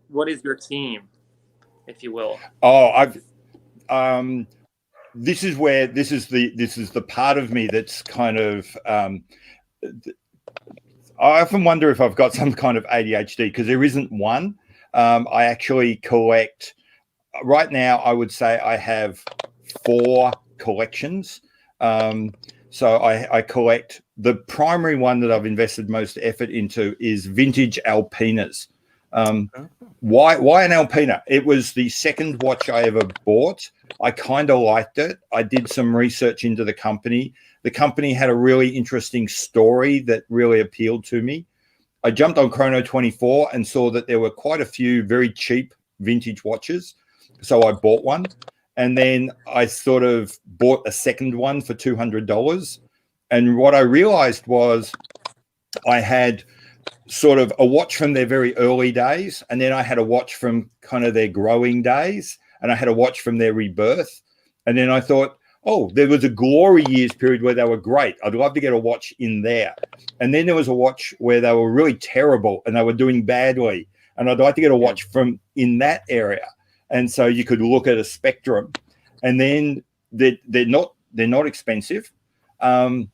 What is your team, if you will? Oh, this is the part of me that's kind of I often wonder if I've got some kind of ADHD because there isn't one. I actually collect right now. I would say I have 4 collections. So I collect. The primary one that I've invested most effort into is vintage Alpinas. Why an Alpina? It was the second watch I ever bought. I kind of liked it. I did some research into the company. The company had a really interesting story that really appealed to me. I jumped on Chrono24 and saw that there were quite a few very cheap vintage watches. So I bought one. And then I sort of bought a second one for $200. And what I realized was I had sort of a watch from their very early days. And then I had a watch from kind of their growing days. And I had a watch from their rebirth. And then I thought, oh, there was a glory years period where they were great. I'd love to get a watch in there. And then there was a watch where they were really terrible and they were doing badly. And I'd like to get a watch from in that area. And so you could look at a spectrum. And then they're not expensive. And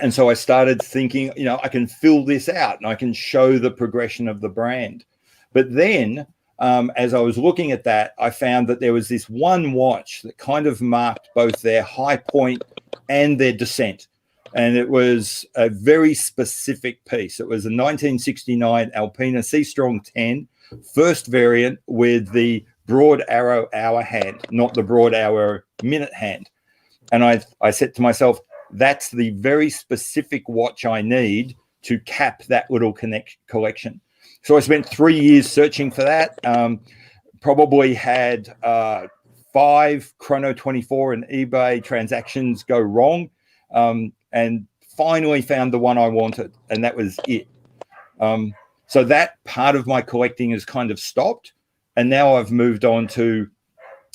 so I started thinking, I can fill this out and I can show the progression of the brand. But then as I was looking at that, I found that there was this one watch that kind of marked both their high point and their descent. And it was a very specific piece. It was a 1969 Alpina C-Strong 10, first variant with the broad arrow hour hand, not the broad arrow minute hand. And I said to myself, that's the very specific watch I need to cap that little collection. So I spent 3 years searching for that. Probably had 5 Chrono24 and eBay transactions go wrong, and finally found the one I wanted, and that was it. So that part of my collecting has kind of stopped, and now I've moved on to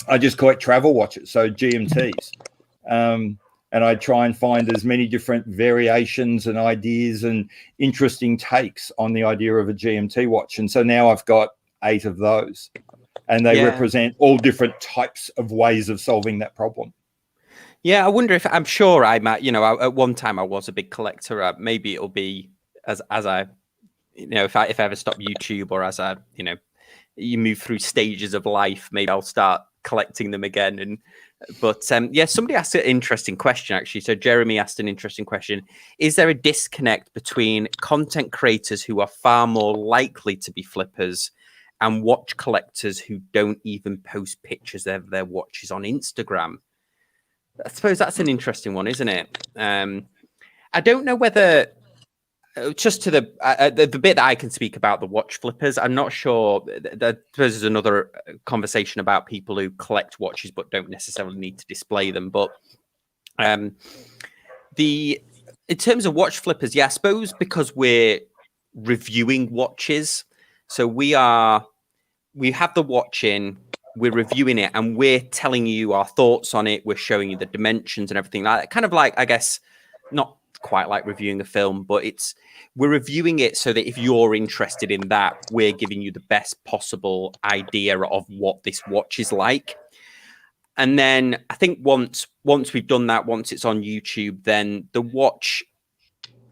I just collect travel watches, so GMTs. And I try and find as many different variations and ideas and interesting takes on the idea of a GMT watch. And so now I've got 8 of those, and they represent all different types of ways of solving that problem. Yeah, I wonder if I'm sure I might, at one time I was a big collector. Maybe it'll be as I, if I ever stop YouTube or as I, you move through stages of life, maybe I'll start collecting them again. But somebody asked an interesting question, actually. So Jeremy asked an interesting question. Is there a disconnect between content creators who are far more likely to be flippers and watch collectors who don't even post pictures of their watches on Instagram? I suppose that's an interesting one, isn't it? I don't know whether just to the bit that I can speak about the watch flippers, I'm not sure. There's another conversation about people who collect watches but don't necessarily need to display them. But in terms of watch flippers, yeah, I suppose because we're reviewing watches, so we have the watch in, we're reviewing it, and we're telling you our thoughts on it. We're showing you the dimensions and everything like that. Kind of like, I guess, not quite like reviewing a film, but we're reviewing it so that if you're interested in that, we're giving you the best possible idea of what this watch is like. And then I think once we've done that, once it's on YouTube, then the watch,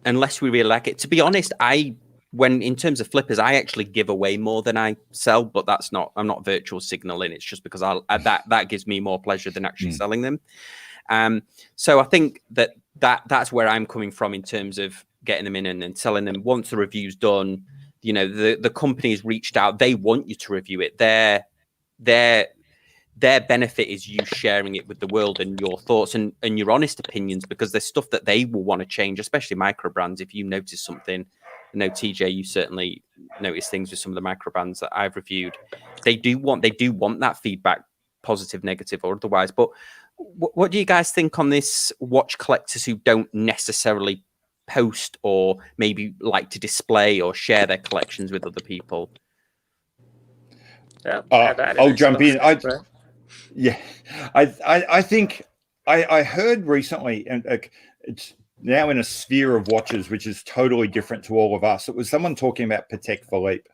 unless we really like it, to be honest, in terms of flippers, I actually give away more than I sell, but I'm not virtual signaling. It's just because that gives me more pleasure than actually selling them. So I think that's where I'm coming from in terms of getting them in and selling them. Once the review's done, the company's reached out. They want you to review it. Their benefit is you sharing it with the world and your thoughts and your honest opinions, because there's stuff that they will want to change, especially micro brands. If you notice something, I know TJ, you certainly notice things with some of the micro brands that I've reviewed. They do want that feedback, positive, negative, or otherwise. But what do you guys think on this watch collectors who don't necessarily post or maybe like to display or share their collections with other people? Yeah, I'll jump in. I think I heard recently, and it's now in a sphere of watches which is totally different to all of us. It was someone talking about Patek Philippe,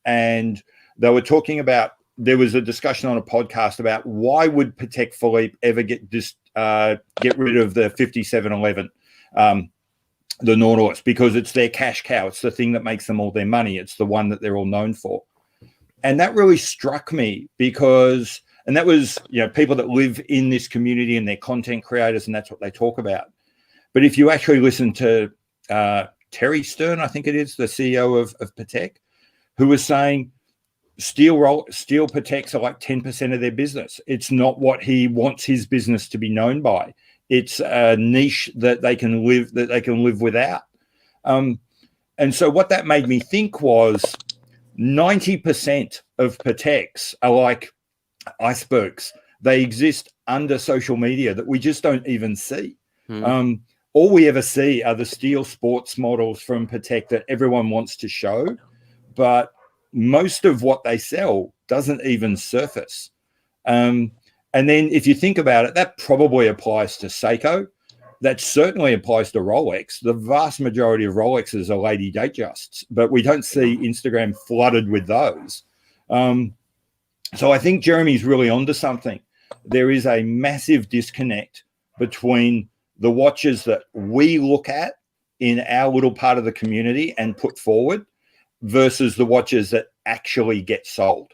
and they were talking about, there was a discussion on a podcast about why would Patek Philippe ever get rid of the 5711, the Nautilus, because it's their cash cow. It's the thing that makes them all their money. It's the one that they're all known for. And that really struck me because, and that was, people that live in this community and they're content creators, and that's what they talk about. But if you actually listen to Terry Stern, I think it is, the CEO of Patek, who was saying steel Pateks are like 10% of their business. It's not what he wants his business to be known by. It's a niche that they can live without. And so what that made me think was 90% of Pateks are like icebergs. They exist under social media that we just don't even see. All we ever see are the steel sports models from Patek that everyone wants to show, but most of what they sell doesn't even surface. And then if you think about it, that probably applies to Seiko. That certainly applies to Rolex. The vast majority of Rolexes are Lady Datejusts, but we don't see Instagram flooded with those. So I think Jeremy's really onto something. There is a massive disconnect between the watches that we look at in our little part of the community and put forward versus the watches that actually get sold.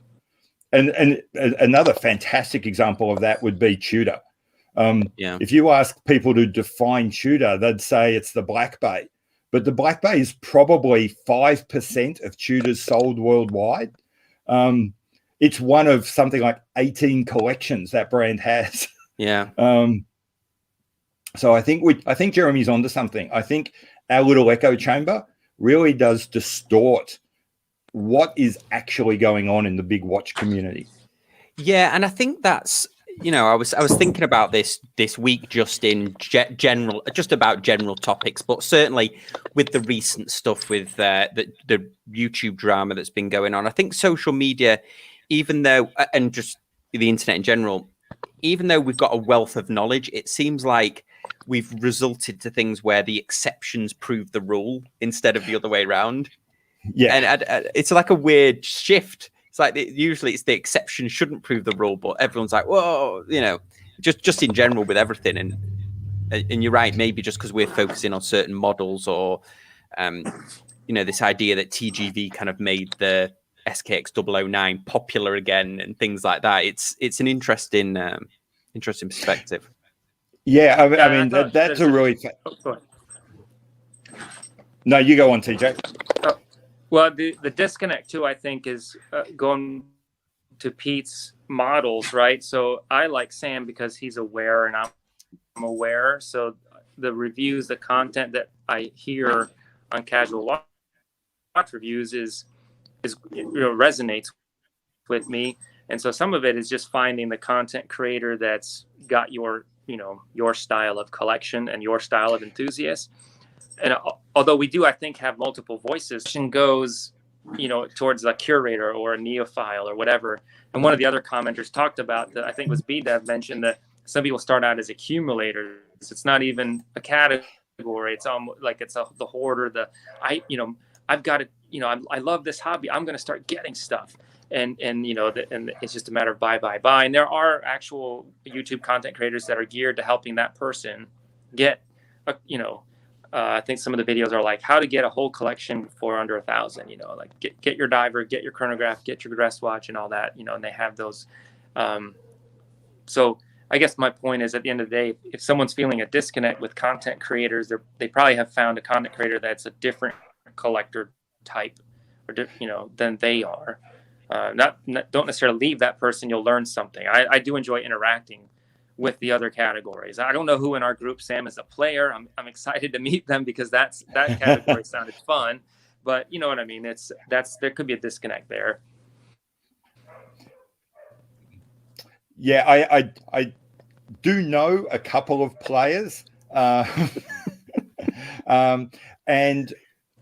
And another fantastic example of that would be Tudor. If you ask people to define Tudor, they'd say it's the Black Bay. But the Black Bay is probably 5% of Tudors sold worldwide. It's one of something like 18 collections that brand has. Yeah. So I think Jeremy's onto something. I think our little echo chamber really does distort what is actually going on in the big watch community. Yeah, and I think that's, I was thinking about this week just in general, just about general topics, but certainly with the recent stuff with the YouTube drama that's been going on. I think social media, even though, and just the internet in general, even though we've got a wealth of knowledge, it seems like we've resulted to things where the exceptions prove the rule instead of the other way around. Yeah, and it's like a weird shift. It's like usually it's the exception shouldn't prove the rule, but everyone's like, whoa, just in general with everything. And you're right, maybe just because we're focusing on certain models or, this idea that TGV kind of made the SKX 009 popular again and things like that. It's an interesting perspective. Yeah, I mean that's a really. No, you go on, TJ. Well, the disconnect too, I think, is going to Pete's models, right? So I like Sam because he's aware and I'm aware. So the reviews, the content that I hear on casual watch reviews is resonates with me. And so some of it is just finding the content creator that's got your style of collection and your style of enthusiast. And although we do, I think, have multiple voices, goes, towards a curator or a neophile or whatever. And one of the other commenters talked about that, I think was BDev, mentioned that some people start out as accumulators. It's not even a category. It's almost like it's the hoarder. I've got to, I love this hobby. I'm going to start getting stuff. And it's just a matter of buy. And there are actual YouTube content creators that are geared to helping that person get, I think some of the videos are like how to get a whole collection for under $1,000, like get your diver, get your chronograph, get your wristwatch and all that, and they have those. So I guess my point is, at the end of the day, if someone's feeling a disconnect with content creators, they probably have found a content creator that's a different collector type, or than they are. Don't necessarily leave that person. You'll learn something. I do enjoy interacting with the other categories. I don't know who in our group, Sam, is a player. I'm excited to meet them because that category sounded fun. But you know what I mean? There could be a disconnect there. Yeah, I do know a couple of players, and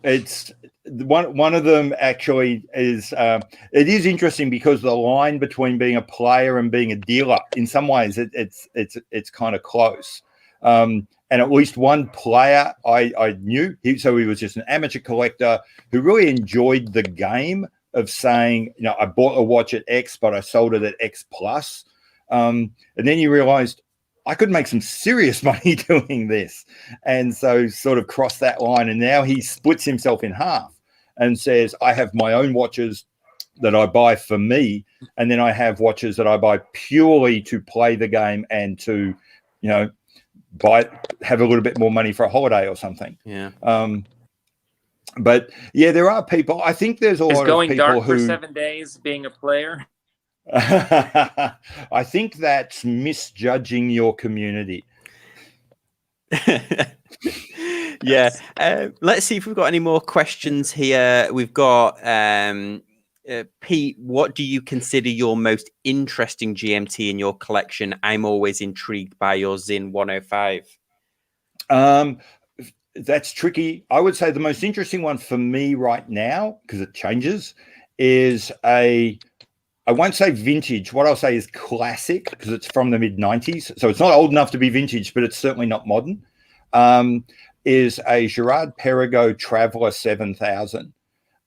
it's one of them actually is. It is interesting because the line between being a player and being a dealer, in some ways, it's kind of close. And at least one player I knew, so he was just an amateur collector who really enjoyed the game of saying, I bought a watch at X, but I sold it at X plus. And then you realized I could make some serious money doing this. And so sort of crossed that line. And now he splits himself in half and says, I have my own watches that I buy for me. And then I have watches that I buy purely to play the game and to, have a little bit more money for a holiday or something. Yeah. But yeah, there are people. I think there's a lot of people going dark for 7 days being a player. I think that's misjudging your community. Yeah. Let's see if we've got any more questions here. We've got Pete, what do you consider your most interesting GMT in your collection? I'm always intrigued by your Zin 105. That's tricky. I would say the most interesting one for me right now, because it changes, is I won't say vintage. What I'll say is classic, because it's from the mid-90s. So it's not old enough to be vintage, but it's certainly not modern. Is a Girard-Perregaux Traveler 7000.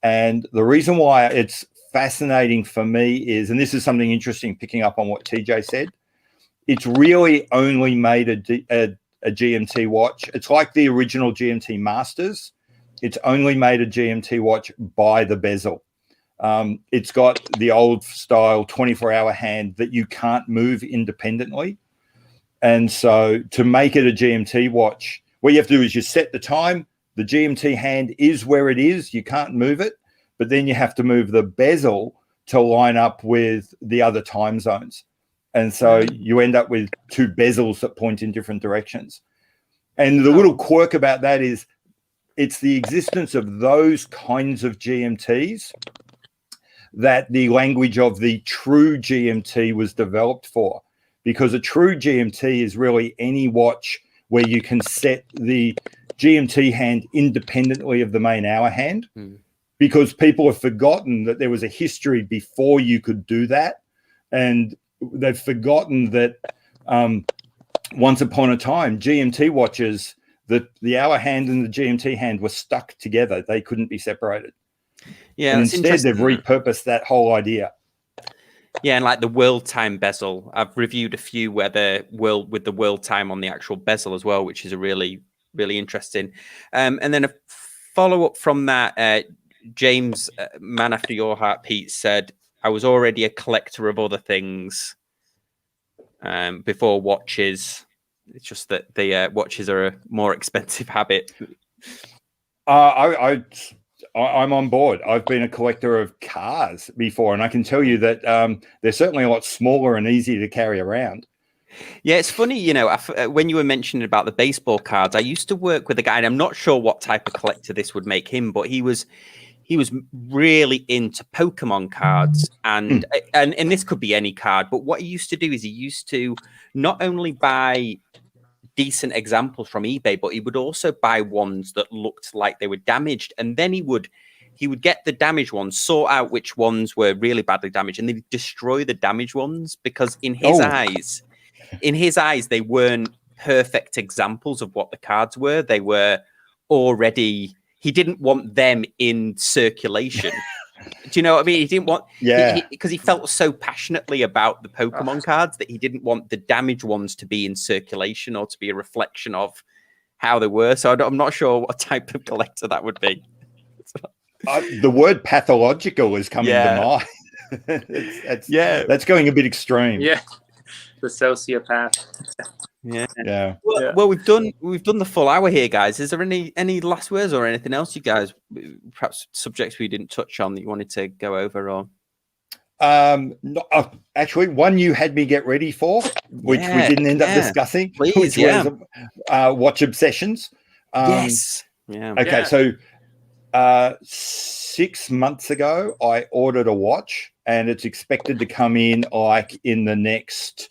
And the reason why it's fascinating for me is, and this is something interesting picking up on what TJ said, it's really only made a GMT watch. It's like the original GMT Masters. It's only made a GMT watch by the bezel. It's got the old style 24-hour hand that you can't move independently. And so to make it a GMT watch, what you have to do is you set the time. The GMT hand is where it is. You can't move it. But then you have to move the bezel to line up with the other time zones. And so you end up with two bezels that point in different directions. And the little quirk about that is it's the existence of those kinds of GMTs that the language of the true GMT was developed for. Because a true GMT is really any watch where you can set the GMT hand independently of the main hour hand. Because people have forgotten that there was a history before you could do that. And they've forgotten that once upon a time, GMT watches, the hour hand and the GMT hand were stuck together. They couldn't be separated. Yeah, and instead they've repurposed that whole idea. Yeah, and like the world time bezel, I've reviewed a few where with the world time on the actual bezel as well, which is a really, really interesting. And then a follow up from that, James, man after your heart, Pete, said, I was already a collector of other things before watches. It's just that the watches are a more expensive habit. I'm on board. I've been a collector of cars before, and I can tell you that they're certainly a lot smaller and easier to carry around. Yeah, it's funny, you know, when you were mentioning about the baseball cards, I used to work with a guy, and I'm not sure what type of collector this would make him, but he was really into Pokemon cards, and this could be any card, but what he used to do is he used to not only buy decent examples from eBay, but he would also buy ones that looked like they were damaged, and then he would get the damaged ones, sort out which ones were really badly damaged, and then destroy the damaged ones, because in his eyes, they weren't perfect examples of what the cards were. They were already, he didn't want them in circulation. Do you know what I mean? He didn't want, because he felt so passionately about the Pokemon cards that he didn't want the damaged ones to be in circulation or to be a reflection of how they were. So I'm not sure what type of collector that would be. The word pathological is coming to mind. That's going a bit extreme. Yeah. The sociopath. Yeah. Well, we've done the full hour here, guys. Is there any last words or anything else you guys, perhaps subjects we didn't touch on that you wanted to go over? Or actually, one you had me get ready for, which we didn't end up discussing, please, which was watch obsessions. Yes. Yeah. Okay, so 6 months ago, I ordered a watch, and it's expected to come in like in the next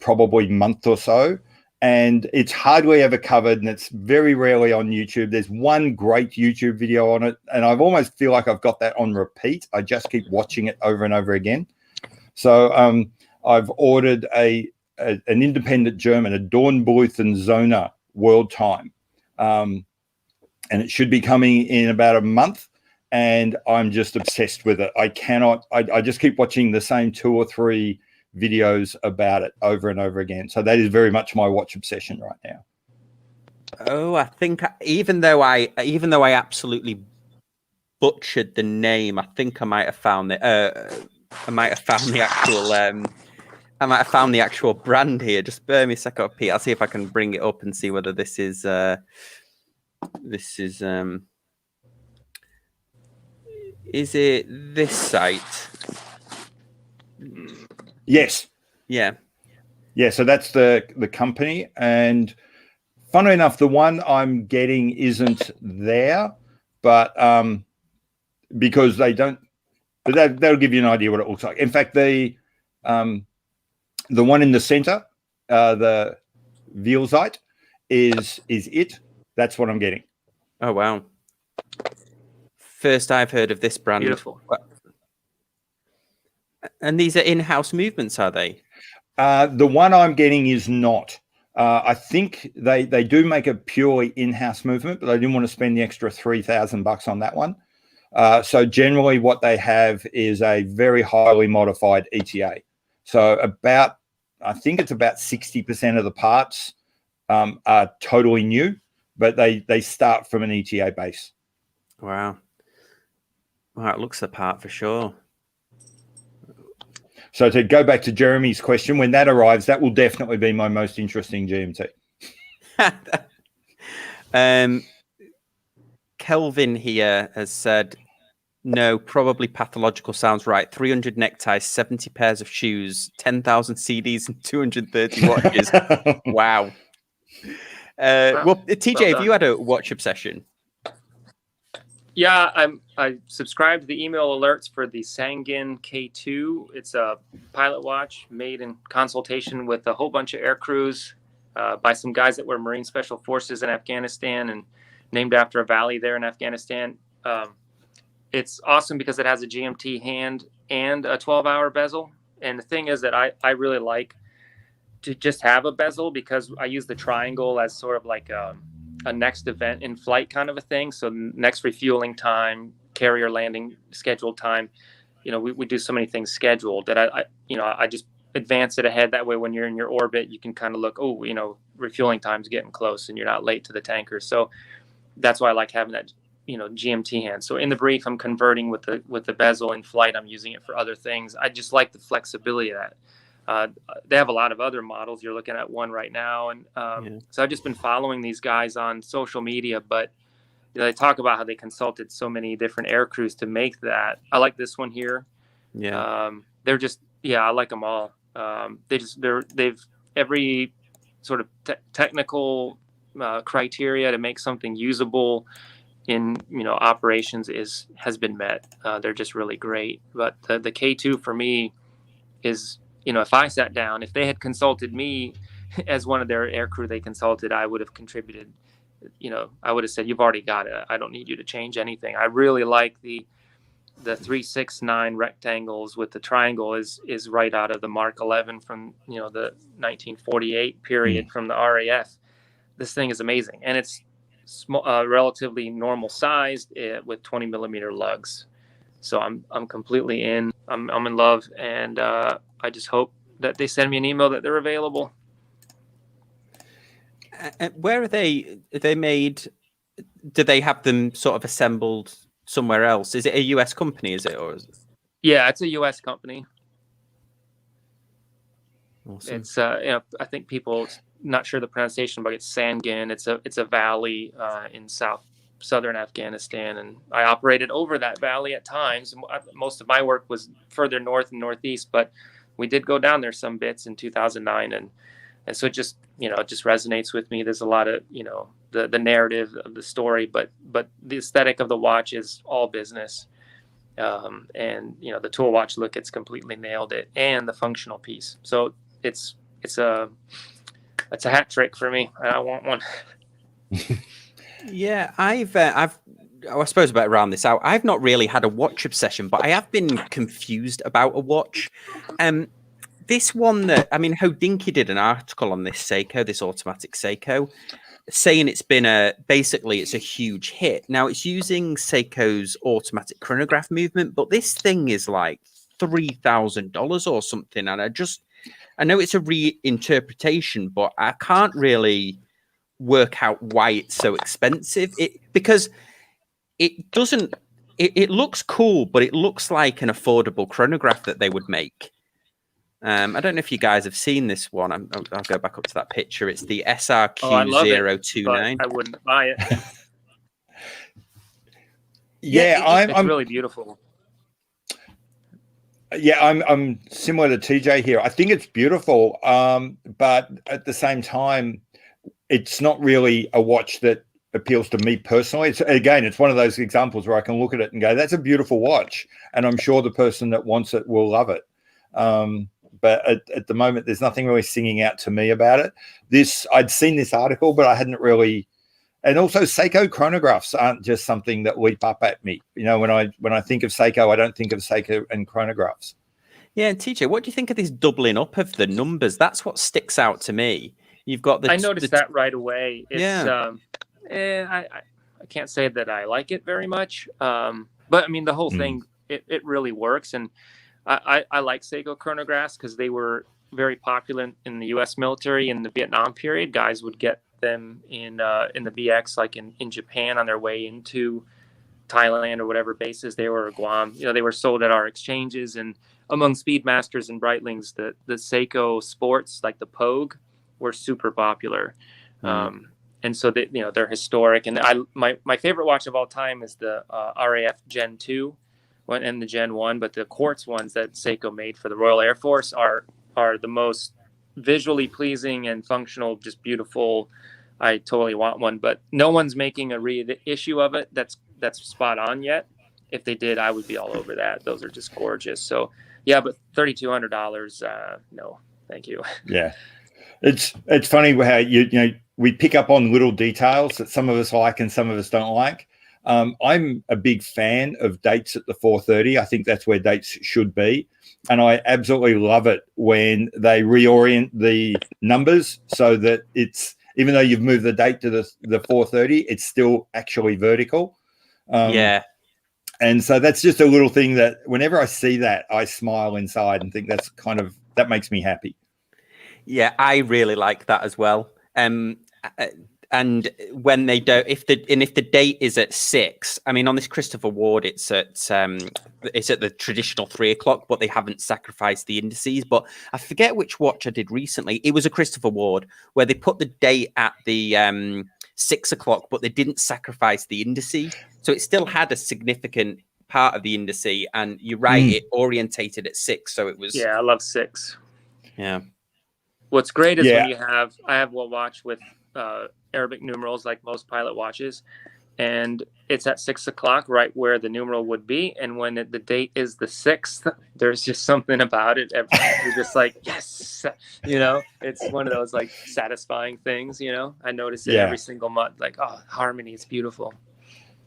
probably month or so, and it's hardly ever covered, and it's very rarely on YouTube. There's one great YouTube video on it, and I almost feel like I've got that on repeat. I just keep watching it over and over again. So I've ordered an independent German, a Dornbluethen Zona World Time, and it should be coming in about a month, and I'm just obsessed with it. I just keep watching the same 2 or 3 videos about it over and over again. So that is very much my watch obsession right now. Oh, I think even though I absolutely butchered the name, I think I might have found it. I might have found the actual brand here. Just bear me a second, Pete. I'll see if I can bring it up and see whether this is is it this site? Yes. Yeah. So that's the company, and funnily enough, the one I'm getting isn't there, but because they don't, but they'll give you an idea what it looks like. In fact, the one in the center, the Veilzeit, is it. That's what I'm getting. Oh wow! First I've heard of this brand. Beautiful. And these are in-house movements, are they? The one I'm getting is not. I think they do make a purely in-house movement, but they didn't want to spend the extra $3,000 on that one. So generally what they have is a very highly modified ETA. So I think it's about 60% of the parts are totally new, but they start from an ETA base. Wow. Wow, it looks the part for sure. So to go back to Jeremy's question, when that arrives, that will definitely be my most interesting GMT. Kelvin here has said, no, probably pathological sounds right. 300 neckties, 70 pairs of shoes, 10,000 CDs, and 230 watches. Wow. Well, TJ, have you had a watch obsession? Yeah, I subscribed to the email alerts for the Sangin K2. It's a pilot watch made in consultation with a whole bunch of air crews by some guys that were Marine Special Forces in Afghanistan and named after a valley there in Afghanistan. It's awesome because it has a GMT hand and a 12-hour bezel. And the thing is that I really like to just have a bezel because I use the triangle as sort of like a next event in flight kind of a thing. So next refueling time, carrier landing scheduled time, we do so many things scheduled that I just advance it ahead. That way, when you're in your orbit, you can kind of look, refueling time's getting close and you're not late to the tanker. So that's why I like having that, GMT hand. So in the brief, I'm converting with the bezel. In flight, I'm using it for other things. I just like the flexibility of that. They have a lot of other models. You're looking at one right now. And so I've just been following these guys on social media, but they talk about how they consulted so many different air crews to make that. I like this one here. Yeah. They're just, I like them all. They've every sort of technical criteria to make something usable in operations has been met. They're just really great. But the K2 for me is, if I sat down, if they had consulted me as one of their air crew they consulted, I would have contributed. I would have said, you've already got it. I don't need you to change anything. I really like the 369 rectangles with the triangle is right out of the Mark 11 from the 1948 period from the RAF. This thing is amazing, and it's small, relatively normal sized with 20 millimeter lugs. So I'm completely in. I'm in love, and I just hope that they send me an email that they're available. Where are they? Are they made? Do they have them sort of assembled somewhere else? Is it a US company? Is it, or is it? Yeah, it's a US company. Awesome. It's I think people not sure the pronunciation, but it's Sangin. It's a valley in southern Afghanistan, and I operated over that valley at times. Most of my work was further north and northeast, but we did go down there some bits in 2009, and so it just it just resonates with me. There's a lot of the narrative of the story, but the aesthetic of the watch is all business, and the tool watch look, it's completely nailed it, and the functional piece. So it's a hat trick for me. I want one. Yeah, I suppose about round this out. I've not really had a watch obsession, but I have been confused about a watch. This one Hodinkee did an article on this Seiko, this automatic Seiko, saying it's been basically it's a huge hit. Now it's using Seiko's automatic chronograph movement, but this thing is like $3,000 or something, and I know it's a reinterpretation, but I can't really work out why it's so expensive. Because it doesn't. It looks cool, but it looks like an affordable chronograph that they would make. I don't know if you guys have seen this one. I'll go back up to that picture. It's the SRQ029. I wouldn't buy it. I'm really beautiful. Yeah, I'm similar to TJ here. I think it's beautiful, but at the same time, it's not really a watch that appeals to me personally. It's one of those examples where I can look at it and go, that's a beautiful watch, and I'm sure the person that wants it will love it. But at the moment, there's nothing really singing out to me about it. I'd seen this article, but I hadn't really. And also, Seiko chronographs aren't just something that leap up at me. When I think of Seiko, I don't think of Seiko and chronographs. Yeah, and TJ, what do you think of this doubling up of the numbers? That's what sticks out to me. You've got I noticed that right away. It's, I can't say that I like it very much, but I mean the whole thing. It really works, and I like Seiko chronographs because they were very popular in the U.S. military in the Vietnam period. Guys would get them in the BX, like in Japan on their way into Thailand or whatever bases they were, or Guam. They were sold at our exchanges, and among Speedmasters and Breitlings, the Seiko sports like the Pogue were super popular. And so they're historic. And my favorite watch of all time is the RAF Gen 2 and the Gen 1, but the quartz ones that Seiko made for the Royal Air Force are the most visually pleasing and functional, just beautiful. I totally want one, but no one's making a reissue of it that's spot on yet. If they did, I would be all over that. Those are just gorgeous. So yeah, but $3,200, no, thank you. Yeah, it's funny how we pick up on little details that some of us like and some of us don't like. I'm a big fan of dates at the 4:30. I think that's where dates should be. And I absolutely love it when they reorient the numbers so that it's, even though you've moved the date to the 4:30, it's still actually vertical. Yeah. And so that's just a little thing that whenever I see that, I smile inside and think that makes me happy. Yeah, I really like that as well. And when they don't, if the date is at 6, I mean, on this Christopher Ward, it's at the traditional 3 o'clock, but they haven't sacrificed the indices. But I forget which watch I did recently. It was a Christopher Ward where they put the date at the 6 o'clock, but they didn't sacrifice the indices, so it still had a significant part of the indice. And you're right, it orientated at 6, so it was. Yeah, I love 6. Yeah. What's great is Yeah. when I have a watch with Arabic numerals like most pilot watches, and it's at 6 o'clock, right where the numeral would be. And when the date is the 6th, there's just something about it. You're just like, yes, it's one of those like satisfying things. I notice it every single month. Like, oh, harmony, it's beautiful.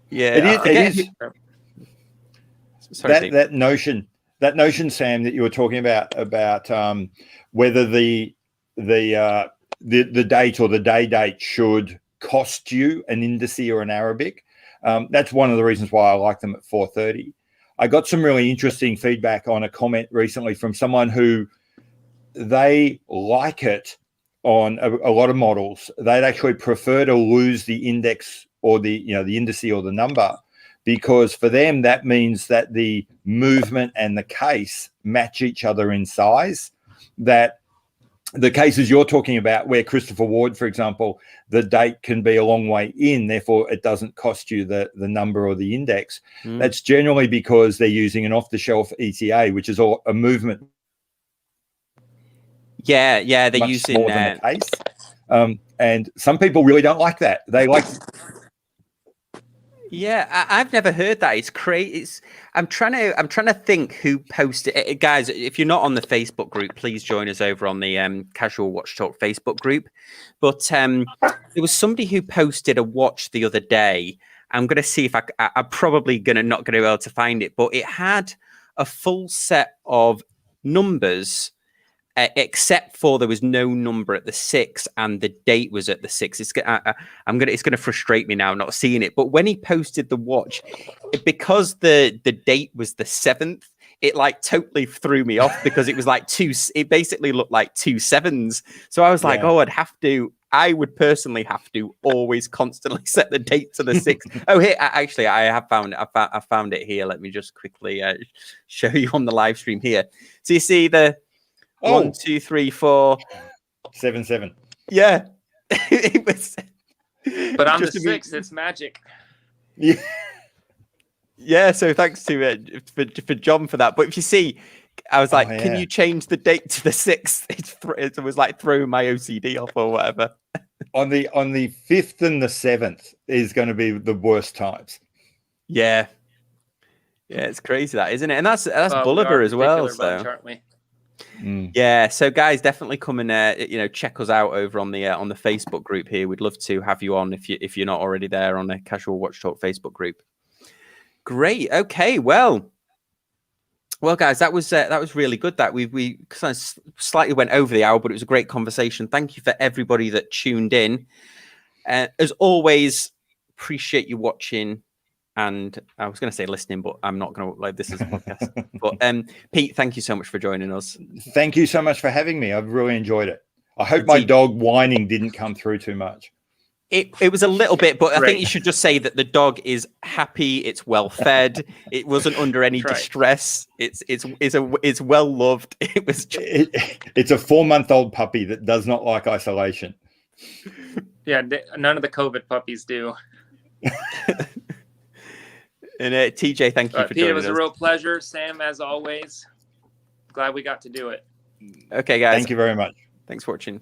Yeah, it is. Sorry, that notion, Sam, that you were talking about whether the date or the date should cost you an indice or an Arabic. That's one of the reasons why I like them at 4:30. I got some really interesting feedback on a comment recently from someone who they like it on a lot of models. They'd actually prefer to lose the index or the indice or the number, because for them that means that the movement and the case match each other in size. That the cases you're talking about, where Christopher Ward, for example, the date can be a long way in, therefore it doesn't cost you the number or the index. That's generally because they're using an off-the-shelf ETA, which is a movement. Yeah, they're much using smaller than the case. And some people really don't like that. They like. Yeah, I've never heard that. It's crazy. I'm trying to think who posted it. Guys, if you're not on the Facebook group, please join us over on the Casual Watch Talk Facebook group. But there was somebody who posted a watch the other day. I'm going to see if I'm probably not going to be able to find it, but it had a full set of numbers. Except for there was no number at the 6 and the date was at the 6. It's gonna frustrate me now not seeing it. But when he posted the watch, because the date was the 7th, it like totally threw me off, because it was like it basically looked like 2 7s. So I was like, I would personally have to always constantly set the date to the 6th. Oh, here, actually, I have found it. I found it here. Let me just quickly show you on the live stream here. So you see the 1, 2, 3, 4, 7, 7. Yeah, it was. But on the 6th, it's magic. Yeah. Yeah. So thanks to for John for that. But if you see, I was like, can you change the date to the 6th? It was like throwing my OCD off or whatever. On the 5th and the 7th is going to be the worst times. Yeah. Yeah, it's crazy that, isn't it? And that's Bolivar as well. So. Bunch, aren't we? Yeah, so guys, definitely come and check us out over on the Facebook group here. We'd love to have you on if you're not already there on the Casual Watch Talk Facebook group. Great. Okay. Well, guys, that was really good. That we kind of slightly went over the hour, but it was a great conversation. Thank you for everybody that tuned in. As always, appreciate you watching. And I was going to say listening, but I'm not going to, like, this is a podcast. But Pete, thank you so much for joining us. Thank you so much for having me. I've really enjoyed it. I hope my dog whining didn't come through too much. It was a little bit, but I think you should just say that the dog is happy. It's well fed. It wasn't under any distress. It's well loved. It's a 4-month-old puppy that does not like isolation. Yeah, none of the COVID puppies do. And TJ, thank you for joining us. It was a real pleasure. Sam, as always, glad we got to do it. Okay, guys. Thank you very much. Thanks for watching.